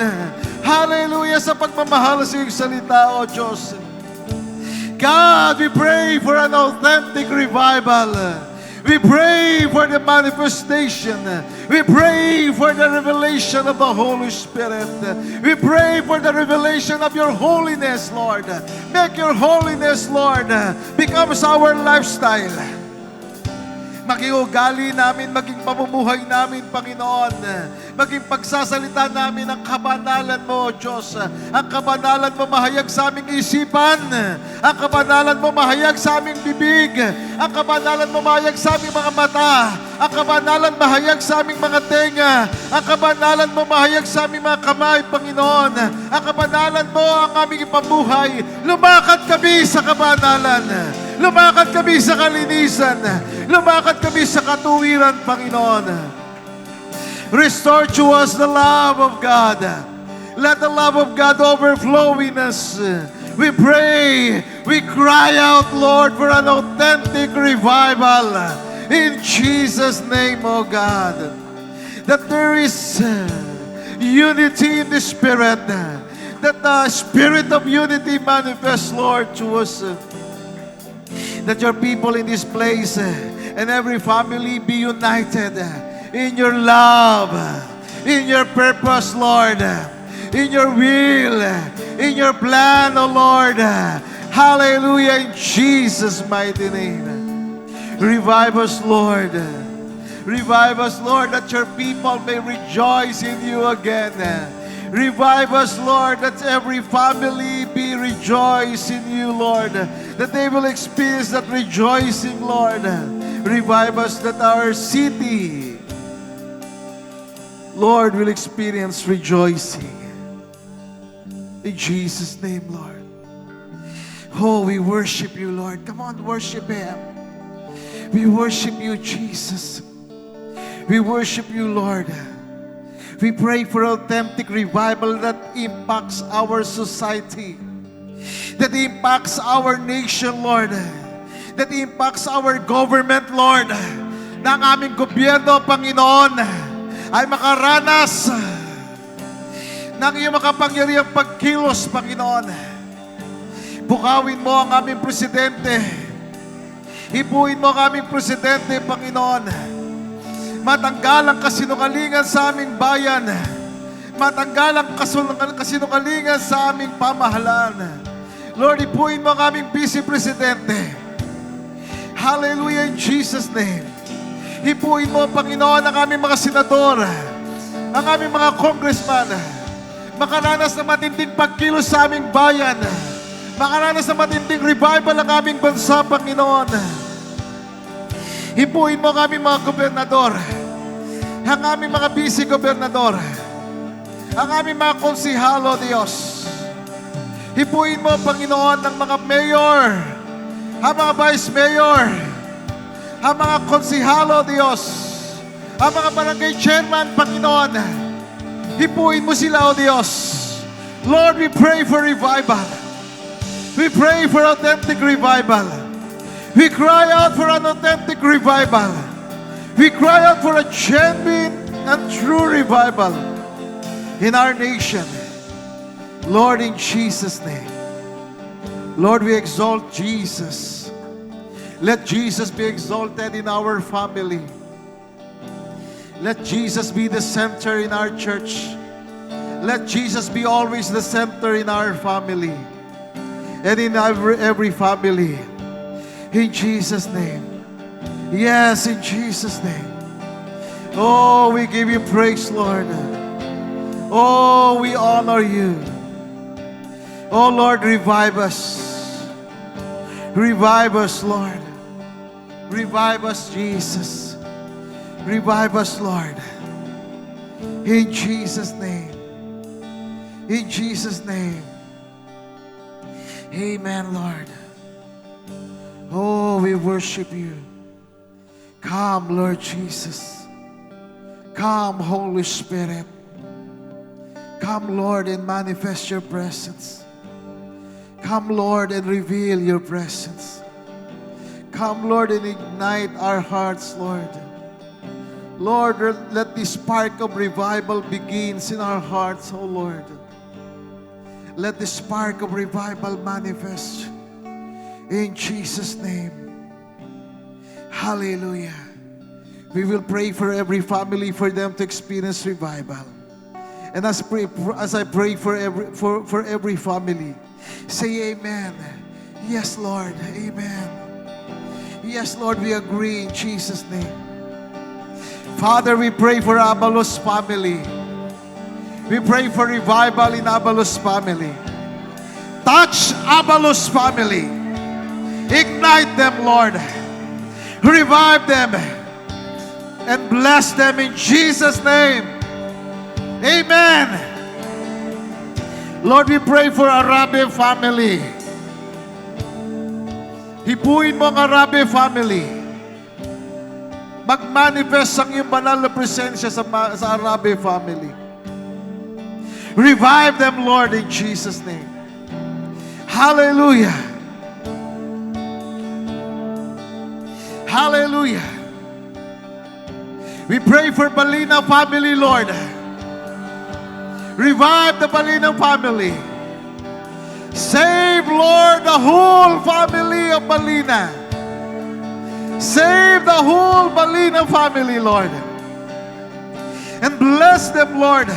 Hallelujah, sa pagmamahal sa iyong salita, O Diyos. God, we pray for an authentic revival. We pray for the manifestation. We pray for the revelation of the Holy Spirit. We pray for the revelation of your holiness, Lord. Make your holiness, Lord, becomes our lifestyle. Maging ugali namin, maging pamumuhay namin, Panginoon. Maging pagsasalita namin ang kabanalan mo, Diyos. Ang kabanalan mo mahayag sa aming isipan. Ang kabanalan mo mahayag sa aming bibig. Ang kabanalan mo mahayag sa aming mga mata. Ang kabanalan mahayag sa aming mga tenga. Ang kabanalan mo mahayag sa aming mga kamay, Panginoon. Ang kabanalan mo ang aming ipabuhay. Lumakad kami sa kabanalan. Lumakad kami sa kalinisan. Lumakad kami sa katuwiran, Panginoon. Restore to us the love of God. Let the love of God overflow in us. We pray, we cry out, Lord, for an authentic revival. In Jesus' name, O God. That there is unity in the Spirit. That the Spirit of unity manifests, Lord, to us. That your people in this place and every family be united in your love, in your purpose, Lord, in your will, in your plan, O Lord. Hallelujah, in Jesus' mighty name. Revive us, Lord. Revive us, Lord, that your people may rejoice in you again. Revive us, Lord, that every family be rejoiced in you, Lord. That they will experience that rejoicing, Lord. Revive us that our city, Lord, will experience rejoicing. In Jesus' name, Lord. Oh, we worship you, Lord. Come on, worship Him. We worship you, Jesus. We worship you, Lord. We pray for authentic revival that impacts our society, that impacts our nation, Lord, that impacts our government, Lord, na ang aming gobyerno, Panginoon, ay makaranas ng iyong makapangyarihang pagkilos, Panginoon. Bukawin mo ang aming presidente. Hipuin mo ang aming presidente, Panginoon. Matanggal ang kasinungalingan sa aming bayan. Matanggal ang kasinungalingan sa aming pamahalaan. Lord, ipuin mo ang aming vice presidente. Hallelujah, in Jesus' name. Ipuin mo, Panginoon, ang aming mga senador, ang aming mga congressman. Makaranas na matinding pagkilos sa aming bayan. Makaranas na matinding revival ang aming bansa, Panginoon. Hipuin mo ang aming mga gobernador, ang aming mga vice-gobernador, ang aming mga konsihalo, Diyos. Hipuin mo, Panginoon, ang mga mayor, ang mga vice mayor, ang mga konsihalo, Diyos, ang mga barangay chairman, Panginoon. Hipuin mo sila, O Diyos. Lord, we pray for revival. We pray for authentic revival. We cry out for an authentic revival. We cry out for a genuine and true revival in our nation. Lord, in Jesus' name. Lord, we exalt Jesus Let Jesus be exalted in our family. Let Jesus be the center in our church. Let Jesus be always the center in our family and in every family. In Jesus' name. Yes, in Jesus' name. Oh, we give you praise, Lord. Oh, we honor you. Oh, Lord, revive us. Revive us, Lord. Revive us, Jesus. Revive us, Lord. In Jesus' name. In Jesus' name. Amen, Lord. Oh, we worship you. Come, Lord Jesus. Come, Holy Spirit. Come, Lord, and manifest your presence. Come, Lord, and reveal your presence. Come, Lord, and ignite our hearts, Lord. Lord, let the spark of revival begins in our hearts, oh Lord. Let the spark of revival manifest in Jesus' name. Hallelujah. We will pray for every family, for them to experience revival. And as I pray for every family, say amen. Yes, Lord. Amen. Yes, Lord, we agree in Jesus' name. Father, we pray for Abalos family. We pray for revival in Abalos family. Touch Abalos family. Ignite them, Lord. Revive them and bless them in Jesus' name. Amen. Lord, we pray for Arabe family. Hipuin mo ang Arabe family. Mag-manifest ang iyong banal na presensya sa Arabe family. Revive them, Lord, in Jesus' name. Hallelujah. Hallelujah. We pray for Balina family, Lord. Revive the Balina family. Save, Lord, the whole family of Balina. Save the whole Balina family, Lord. And bless them, Lord.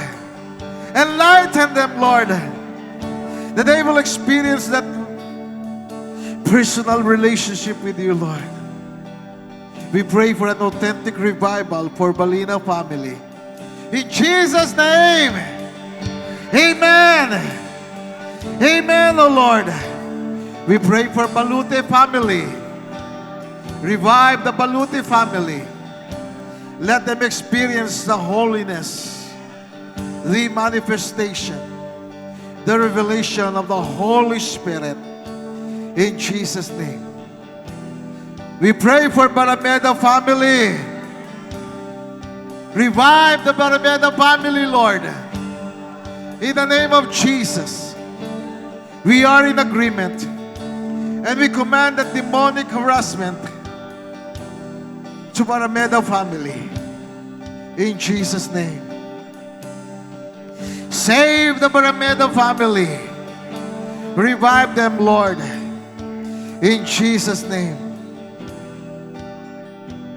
Enlighten them, Lord. That they will experience that personal relationship with you, Lord. We pray for an authentic revival for Balina family. In Jesus' name. Amen. Amen, O Lord. We pray for Balute family. Revive the Balute family. Let them experience the holiness, the manifestation, the revelation of the Holy Spirit. In Jesus' name. We pray for Barameda family. Revive the Barameda family, Lord. In the name of Jesus, we are in agreement. And we command that demonic harassment to Barameda family. In Jesus' name. Save the Barameda family. Revive them, Lord. In Jesus' name.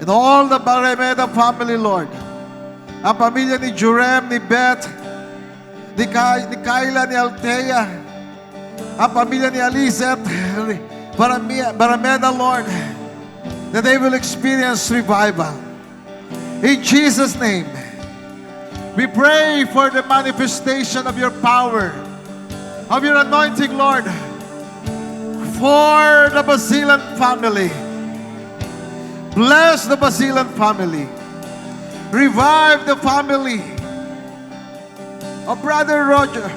And all the Barameda family, Lord. Ang pamilya ni Jurem, ni Beth, ni Kayla, ni Althea, ang pamilya ni Alizet, Barameda, Lord, that they will experience revival. In Jesus' name, we pray for the manifestation of your power, of your anointing, Lord, for the Basilan family. Bless the Basilan family. Revive the family of Brother Roger,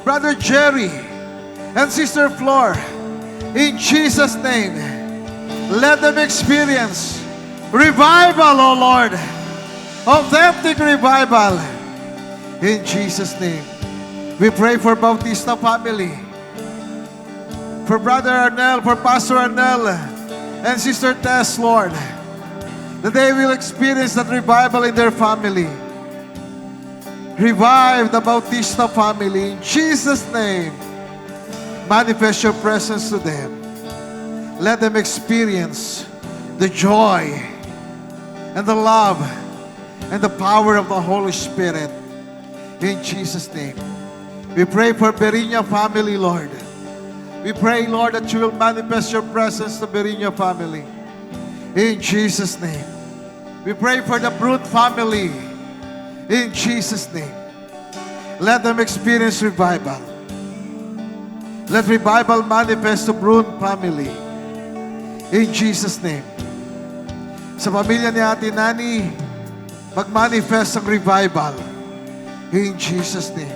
Brother Jerry, and Sister Flor. In Jesus' name, let them experience revival, O Lord. Authentic revival. In Jesus' name. We pray for Bautista family. For Brother Arnel, for Pastor Arnel, and Sister Tess, Lord. That they will experience that revival in their family. Revive the Bautista family. In Jesus' name, manifest your presence to them. Let them experience the joy and the love and the power of the Holy Spirit. In Jesus' name. We pray for Berinya family, Lord. We pray, Lord, that you will manifest your presence to Berinya family. In Jesus' name. We pray for the Brute family. In Jesus' name. Let them experience revival. Let revival manifest to Brute family. In Jesus' name. Sa pamilya ni Ate Nani, mag-manifest ang revival. In Jesus' name.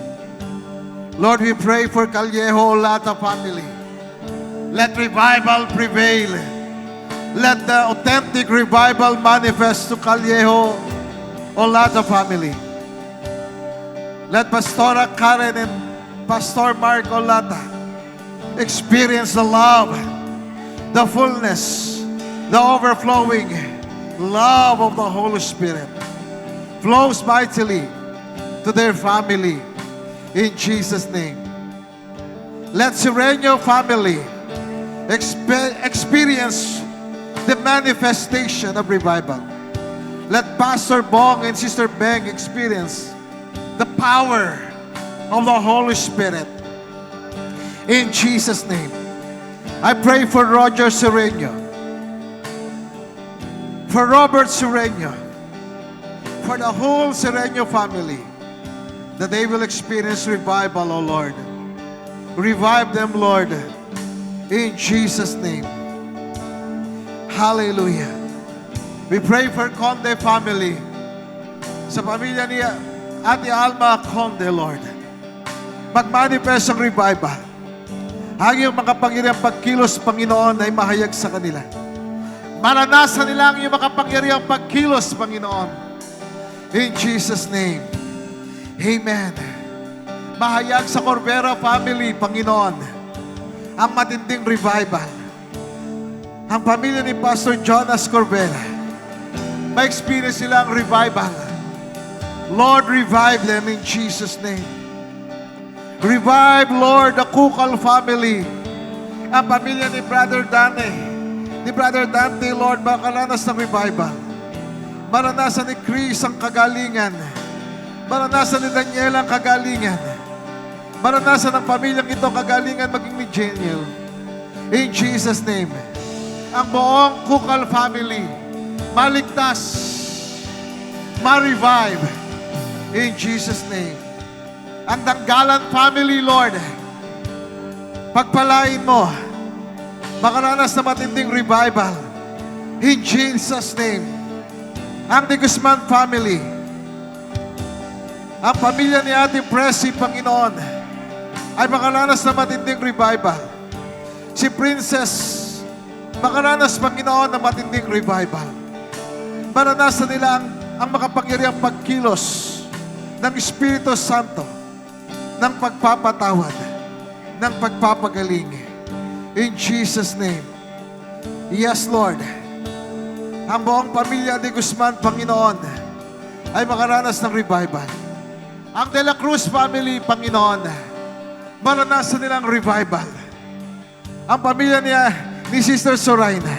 Lord, we pray for Callejo Olata family. Let revival prevail. Let the authentic revival manifest to Callejo Olata family. Let Pastora Karen and Pastor Mark Olata experience the love, the fullness, the overflowing love of the Holy Spirit flows mightily to their family in Jesus' name. Let Sereno family experience the manifestation of revival. Let Pastor Bong and Sister Beng experience the power of the Holy Spirit in Jesus' name. I pray for Roger Sereno, for Robert Sereno, for the whole Sereno family, that they will experience revival, O Lord. Revive them, Lord, in Jesus' name. Hallelujah. We pray for Conde family, sa pamilya ni Ate Alma Conde, Lord. Mag-manifest ang revival. Ang iyong makapangyarihang pagkilos, Panginoon, ay mahayag sa kanila. Maranasan nila ang iyong makapangyarihang pagkilos, Panginoon. In Jesus' name. Amen. Mahayag sa Corbera family, Panginoon, ang matinding revival. Ang pamilya ni Pastor Jonas Corbera, ma-experience nila ang revival. Lord, revive them in Jesus' name. Revive, Lord, the Kukal family. Ang pamilya ni Brother Dante. Ni Brother Dante, Lord, makaranas ng revival. Maranasan ni Chris ang kagalingan. Maranasan ni Daniel ang kagalingan. Maranasan ng pamilyang ito kagalingan maging ni Janiel. In Jesus' name. Ang buong Kukal family, maligtas, ma-revive. In Jesus' name. Ang Danggalan family, Lord, pagpalain mo, makaranas na matinding revival. In Jesus' name. Ang De Guzman family, ang pamilya ni Ate Presi, Panginoon, ay makaranas na matinding revival. Si Princess, makaranas, Panginoon, na matinding revival. Maranasan nila ang makapangyarihang pagkilos ng Espiritu Santo, ng pagpapatawad, ng pagpapagaling. In Jesus' name. Yes, Lord. Ang buong pamilya de Guzman, Panginoon, ay makaranas ng revival. Ang De La Cruz family, Panginoon, maranasan nilang revival. Ang pamilya ni Sister Soraina,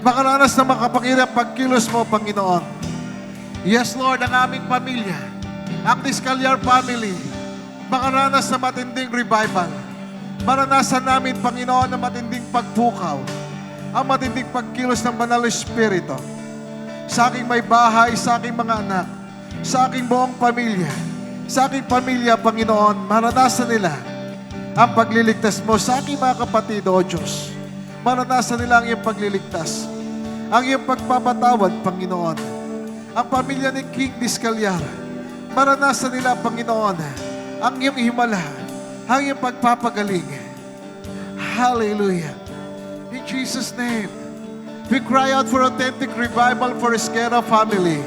makaranas ng makapangyarihang pagkilos mo, Panginoon. Yes, Lord, ang aming pamilya, ang Discalyar family, makaranas na matinding revival. Maranasan namin, Panginoon, na matinding pagpukaw, ang matinding pagkilos ng Banal Espiritu sa aking may bahay, sa aking mga anak, sa aking buong pamilya, sa aking pamilya, Panginoon. Maranasan nila ang pagliligtas mo sa aking mga kapatid, O Diyos. Maranasan nila ang iyong pagliligtas, ang iyong pagpapatawad, Panginoon. Ang pamilya ni King Discalyar, maranasan nila, Panginoon, ang iyong himala, ang iyong pagpapagaling. Hallelujah. In Jesus' name, we cry out for authentic revival for Esguerra family.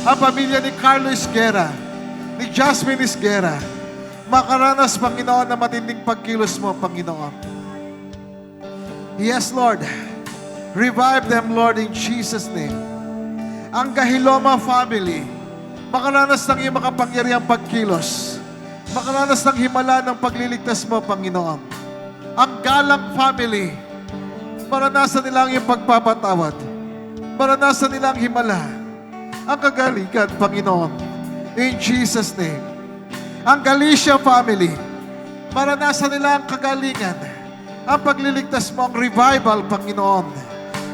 Ang pamilya ni Carlo Esguerra, ni Jasmine Esguerra, makaranas, Panginoon, na matinding pagkilos mo, Panginoon. Yes, Lord. Revive them, Lord, in Jesus' name. Ang Gahiloma family, makaranas ng iyong makapangyarihang pagkilos. Makaranas ng himala ng pagliligtas mo, Panginoon. Ang Galang family, Maranasan nila ang iyong pagpapatawad. Maranasan nila ang himala, ang kagalingan, Panginoon. In Jesus' name. Ang Galicia family, maranasan nila ang kagalingan, ang pagliligtas mo, ang revival, Panginoon.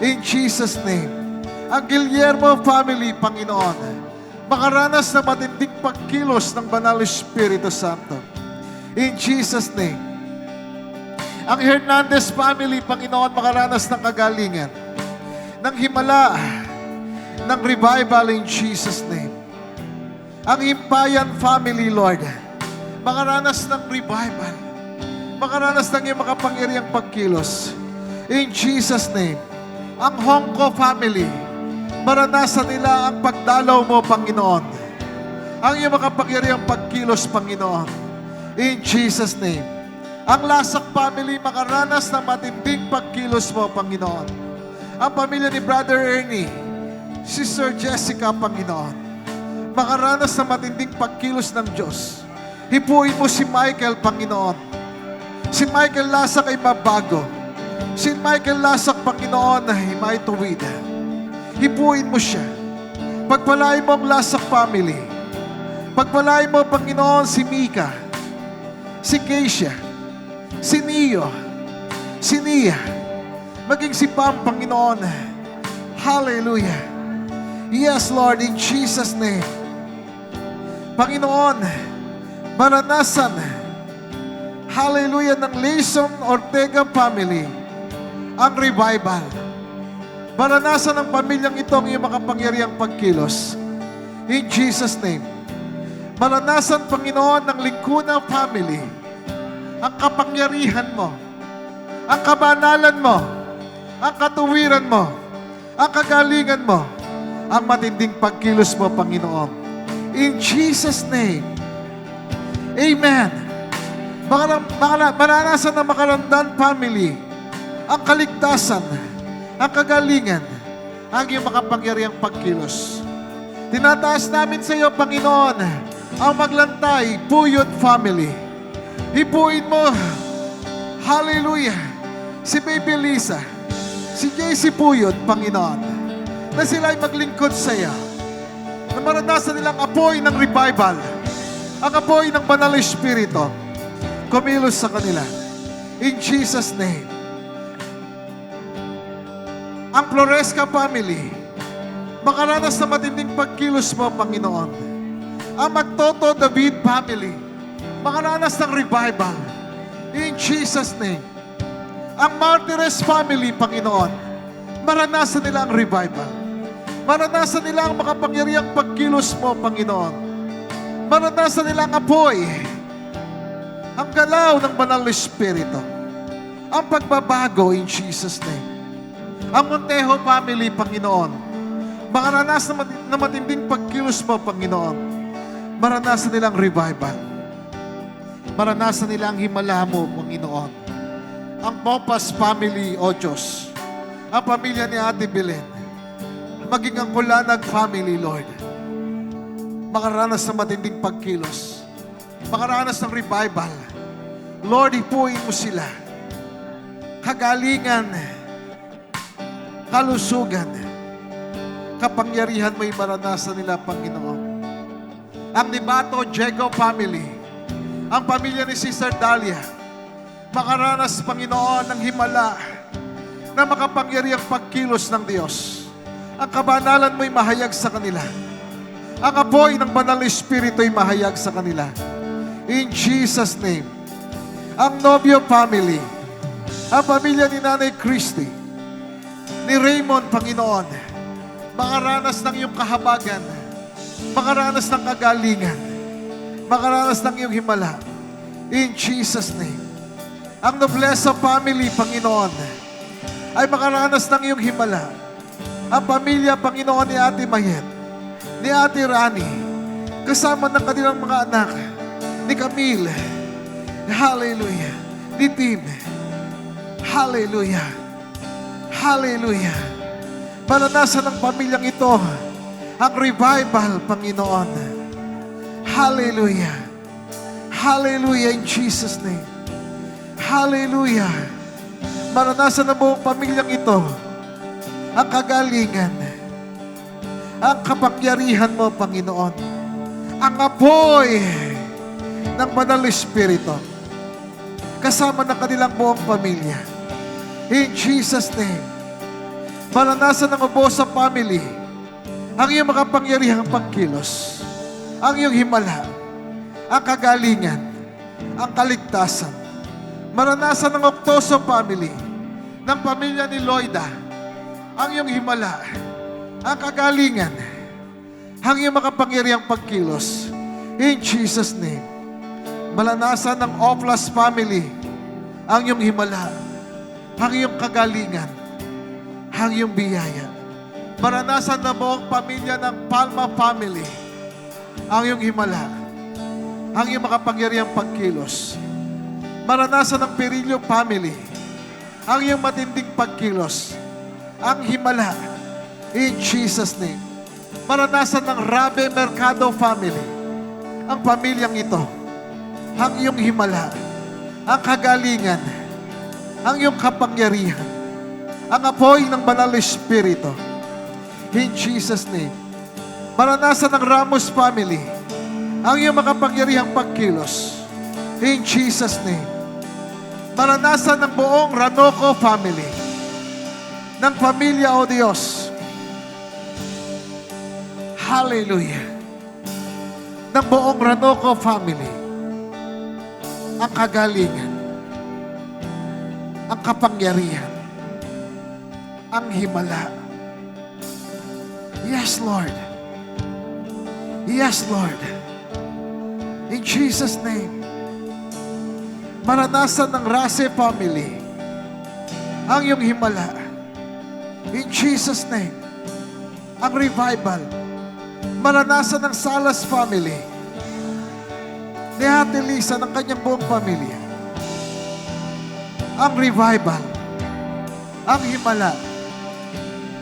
In Jesus' name. Ang Guillermo family, Panginoon, makaranas na matinding pagkilos ng Banal Espiritu Santo. In Jesus' name. Ang Hernandez family, Panginoon, makaranas ng kagalingan, ng himala, ng revival in Jesus' name. Ang Impayan family, Lord, makaranas ng revival, makaranas ng iyong makapangyariang pagkilos. In Jesus' name. Ang Hongko family, maranasan nila ang pagdalaw mo, Panginoon. Ang iyong makapangyariang pagkilos, Panginoon. In Jesus' name. Ang Lasak family, makaranas ng matinding pagkilos mo, Panginoon. Ang pamilya ni Brother Ernie, Sister Jessica, Panginoon, makaranas ng matinding pagkilos ng Diyos. Hipuin mo si Michael, Panginoon. Si Michael Lasak ay mabago. Si Michael Lasak, Panginoon, ay may tuwid. Hipuin mo siya. Pagpalain mo ang Lasak family. Pagpalain mo, Panginoon, si Mika, si Keisha, si Neo, si Nia, maging si Pam, Panginoon. Hallelujah. Yes, Lord, in Jesus' name. Panginoon, maranasan, hallelujah, ng Layson Ortega family, ang revival. Maranasan ng pamilyang ito ang iyong makapangyariang pagkilos. In Jesus' name. Maranasan, Panginoon, ng Lingkuna family, ang kapangyarihan mo, ang kabanalan mo, ang katuwiran mo, ang kagalingan mo, ang matinding pagkilos mo, Panginoon. In Jesus' name. Amen. Maranasan ng Makalandan family, ang kaligtasan, ang kagalingan, ang iyong makapangyariang pagkilos. Tinataas namin sa iyo, Panginoon, ang Maglantay Puyot family. Hipuin mo, hallelujah, si Baby Lisa, si JC Puyot, Panginoon, na sila ay maglingkod sa iyo, na maranasan nilang apoy ng revival, ang apoy ng Banal Espiritu, kumilos sa kanila. In Jesus' name. Ang Floresca family, makaranas na matinding pagkilos mo, Panginoon. Ang Magtoto David family, makaranas ng revival. In Jesus' name. Ang Martires family, Panginoon, maranasan nila ang revival. Maranasan nila ang makapangyariang pagkilos mo, Panginoon. Maranasan nila ang apoy, ang galaw ng Banal Espiritu, ang pagbabago in Jesus' name. Ang Montejo family, Panginoon, makaranas na matinding pagkilos mo, Panginoon. Maranasan nilang revival. Maranasan nilang himala mo, Panginoon. Ang Popas family, O Diyos, ang pamilya ni Ate Belen, maging ang Kulanag family, Lord, makaranas ng matinding pagkilos. Makaranas ng revival. Lord, ipuin mo sila. Kagalingan, kalusugan, kapangyarihan mo'y maranasan nila, Panginoon. Ang Nibato Diego family, ang pamilya ni Sister Dalia, makaranas, Panginoon, ng himala na makapangyariang pagkilos ng Diyos. Ang kabanalan mo'y mahayag sa kanila. Ang apoy ng Banal Espiritu'y mahayag sa kanila. In Jesus' name. Ang Novio family, ang pamilya ni Nanay Christy, ni Raymond, Panginoon, makaranas ng iyong kahabagan, makaranas ng kagalingan, makaranas ng iyong himala. In Jesus' name. Ang Noblesa family, Panginoon, ay makaranas ng iyong himala. Ang pamilya, Panginoon, ni Ate Mayet, ni Ate Rani, kasama ng kanilang mga anak, ni Camille, hallelujah, ni Tim, hallelujah, hallelujah. Maranasan ng pamilyang ito ang revival, Panginoon. Hallelujah. Hallelujah in Jesus' name. Hallelujah. Maranasan ng buong pamilyang ito ang kagalingan, ang kapangyarihan mo, Panginoon, ang apoy ng Banal na Espiritu kasama ng kanilang buong pamilya. In Jesus' name, maranasan ng ubo sa family ang iyong makapangyarihang pagkilos, ang iyong himala, ang kagalingan, ang kaligtasan. Maranasan ng Octoso family, ng pamilya ni Loida, ang iyong himala, ang kagalingan, ang iyong makapangyarihang pagkilos. In Jesus' name, maranasan ng Oplas family, ang iyong himala, ang iyong kagalingan, ang iyong biyaya. Maranasan na buong pamilya ng Palma family, ang iyong himala, ang iyong makapangyarihang pagkilos. Maranasan ng Perillo family, ang iyong matinding pagkilos, ang himala, in Jesus' name. Maranasan ng Rabe Mercado family, ang pamilyang ito, ang iyong himala, ang kagalingan, ang iyong kapangyarihan, ang apoy ng Banal na Espiritu. In Jesus' name. Maranasan ng Ramos family, ang iyong makapangyarihang pagkilos. In Jesus' name. Maranasan ng buong Ranoco family, ng pamilya, o Diyos. Hallelujah. Ng buong Ranoco family, ang kagalingan, ang kapangyarihan, ang himala. Yes, Lord. Yes, Lord. In Jesus' name. Maranasan ng Rase family ang iyong himala. In Jesus' name. Ang revival. Maranasan ng Salas family, ni Ate Lisa, ng kanyang buong pamilya, ang revival, ang himala,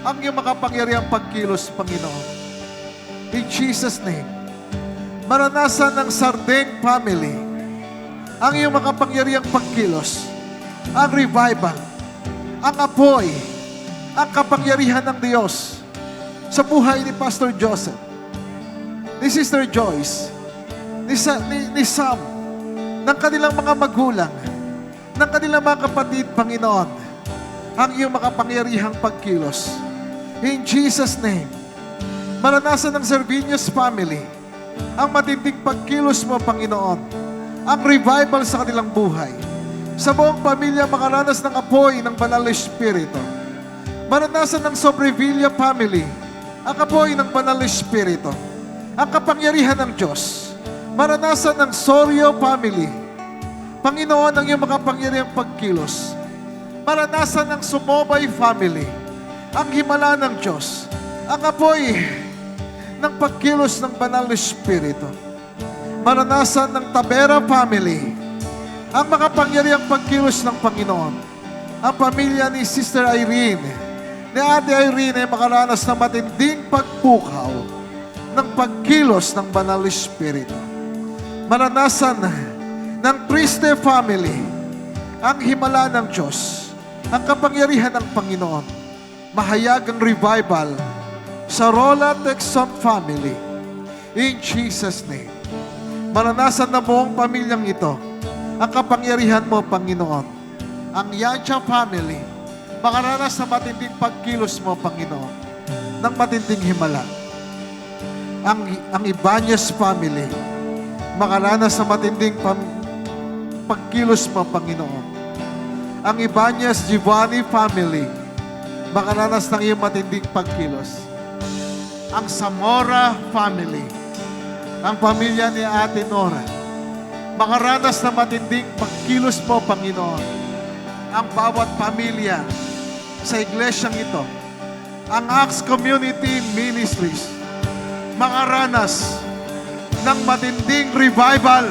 ang iyong makapangyarihang pagkilos, Panginoon. In Jesus' name. Maranasan ng Sardeng family, ang iyong makapangyarihang pagkilos, ang revival, ang apoy, ang kapangyarihan ng Diyos sa buhay ni Pastor Joseph, ni Sister Joyce, ni Sam, ng kanilang mga magulang, ng kanilang mga kapatid, Panginoon, ang iyong makapangyarihang pagkilos. In Jesus' name. Maranasan ng Servinius family ang matinding pagkilos mo, Panginoon, ang revival sa kanilang buhay. Sa buong pamilya, makaranas ng apoy ng Banal na Espiritu. Maranasan ng Sobrevilla family ang apoy ng Banal na Espiritu, ang kapangyarihan ng Diyos. Maranasan ng Sorio family, Panginoon, ang iyong makapangyarihang pagkilos. Maranasan ng Sumobay family ang himala ng Diyos, ang apoy ng pagkilos ng Banal na Espiritu. Maranasan ng Tabera family ang makapangyarihang pagkilos ng Panginoon. Ang pamilya ni Sister Irene, ni Ate Irene, ay makaranas ng matinding pagpukaw ng pagkilos ng Banal na Espiritu. Maranasan ng Triste family ang himala ng Diyos, ang kapangyarihan ng Panginoon. Mahayagang revival sa Rola Texon family. In Jesus' name. Maranasan na buong pamilyang ito ang kapangyarihan mo, Panginoon. Ang Yancha family, makaranas sa matinding pagkilos mo, Panginoon, ng matinding himala. Ang Ibanez family, makaranas sa matinding pagkilos mo, Panginoon. Ang Ibanez Giovanni family, makaranas ng iyong matinding pagkilos. Ang Zamora family, ang pamilya ni Ate Nora, makaranas ng matinding pagkilos mo, Panginoon. Ang bawat pamilya sa iglesyang ito, ang Acts Community Ministries, makaranas ng matinding revival,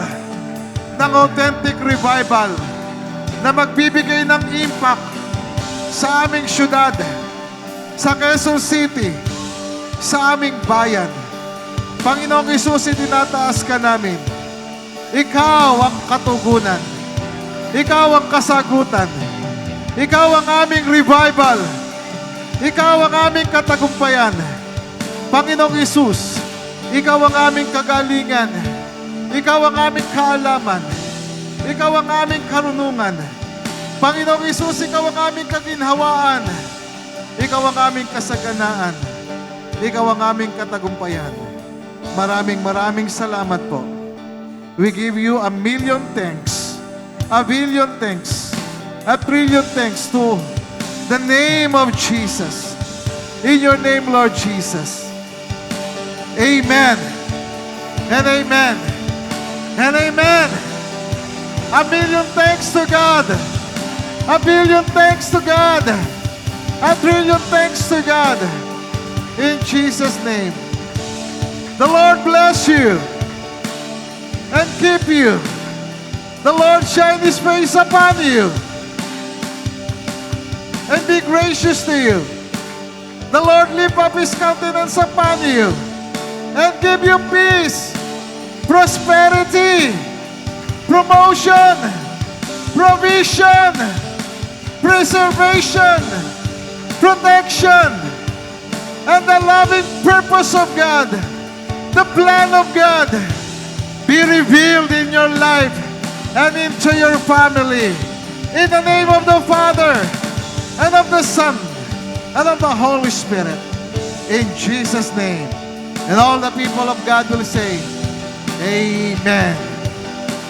ng authentic revival, na magbibigay ng impact sa aming syudad, sa Quezon City, sa aming bayan. Panginoong Hesus, itinataas ka namin. Ikaw ang katugunan. Ikaw ang kasagutan. Ikaw ang aming revival. Ikaw ang aming katagumpayan. Panginoong Isus, Ikaw ang aming kagalingan. Ikaw ang aming kaalaman. Ikaw ang aming karunungan. Panginoong Isus, Ikaw ang aming kaginhawaan. Ikaw ang aming kasaganaan. Ikaw ang aming katagumpayan. Maraming salamat po. We give you a million thanks, a billion thanks, a trillion thanks to the name of Jesus. In your name, Lord Jesus. Amen. And amen. And amen. A million thanks to God. A billion thanks to God. A trillion thanks to God. In Jesus' name. The Lord bless you and keep you. The Lord shine His face upon you and be gracious to you. The Lord lift up His countenance upon you and give you peace, prosperity, promotion, provision, preservation, protection, and the loving purpose of God, the plan of God, be revealed in your life and into your family. In the name of the Father, and of the Son, and of the Holy Spirit. In Jesus' name. And all the people of God will say, Amen.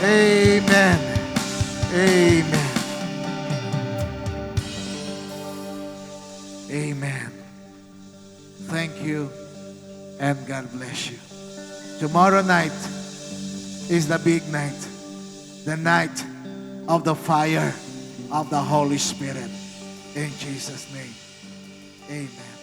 Amen. Amen. Amen. Thank you, and God bless you. Tomorrow night is the big night, the night of the fire of the Holy Spirit. In Jesus' name, amen.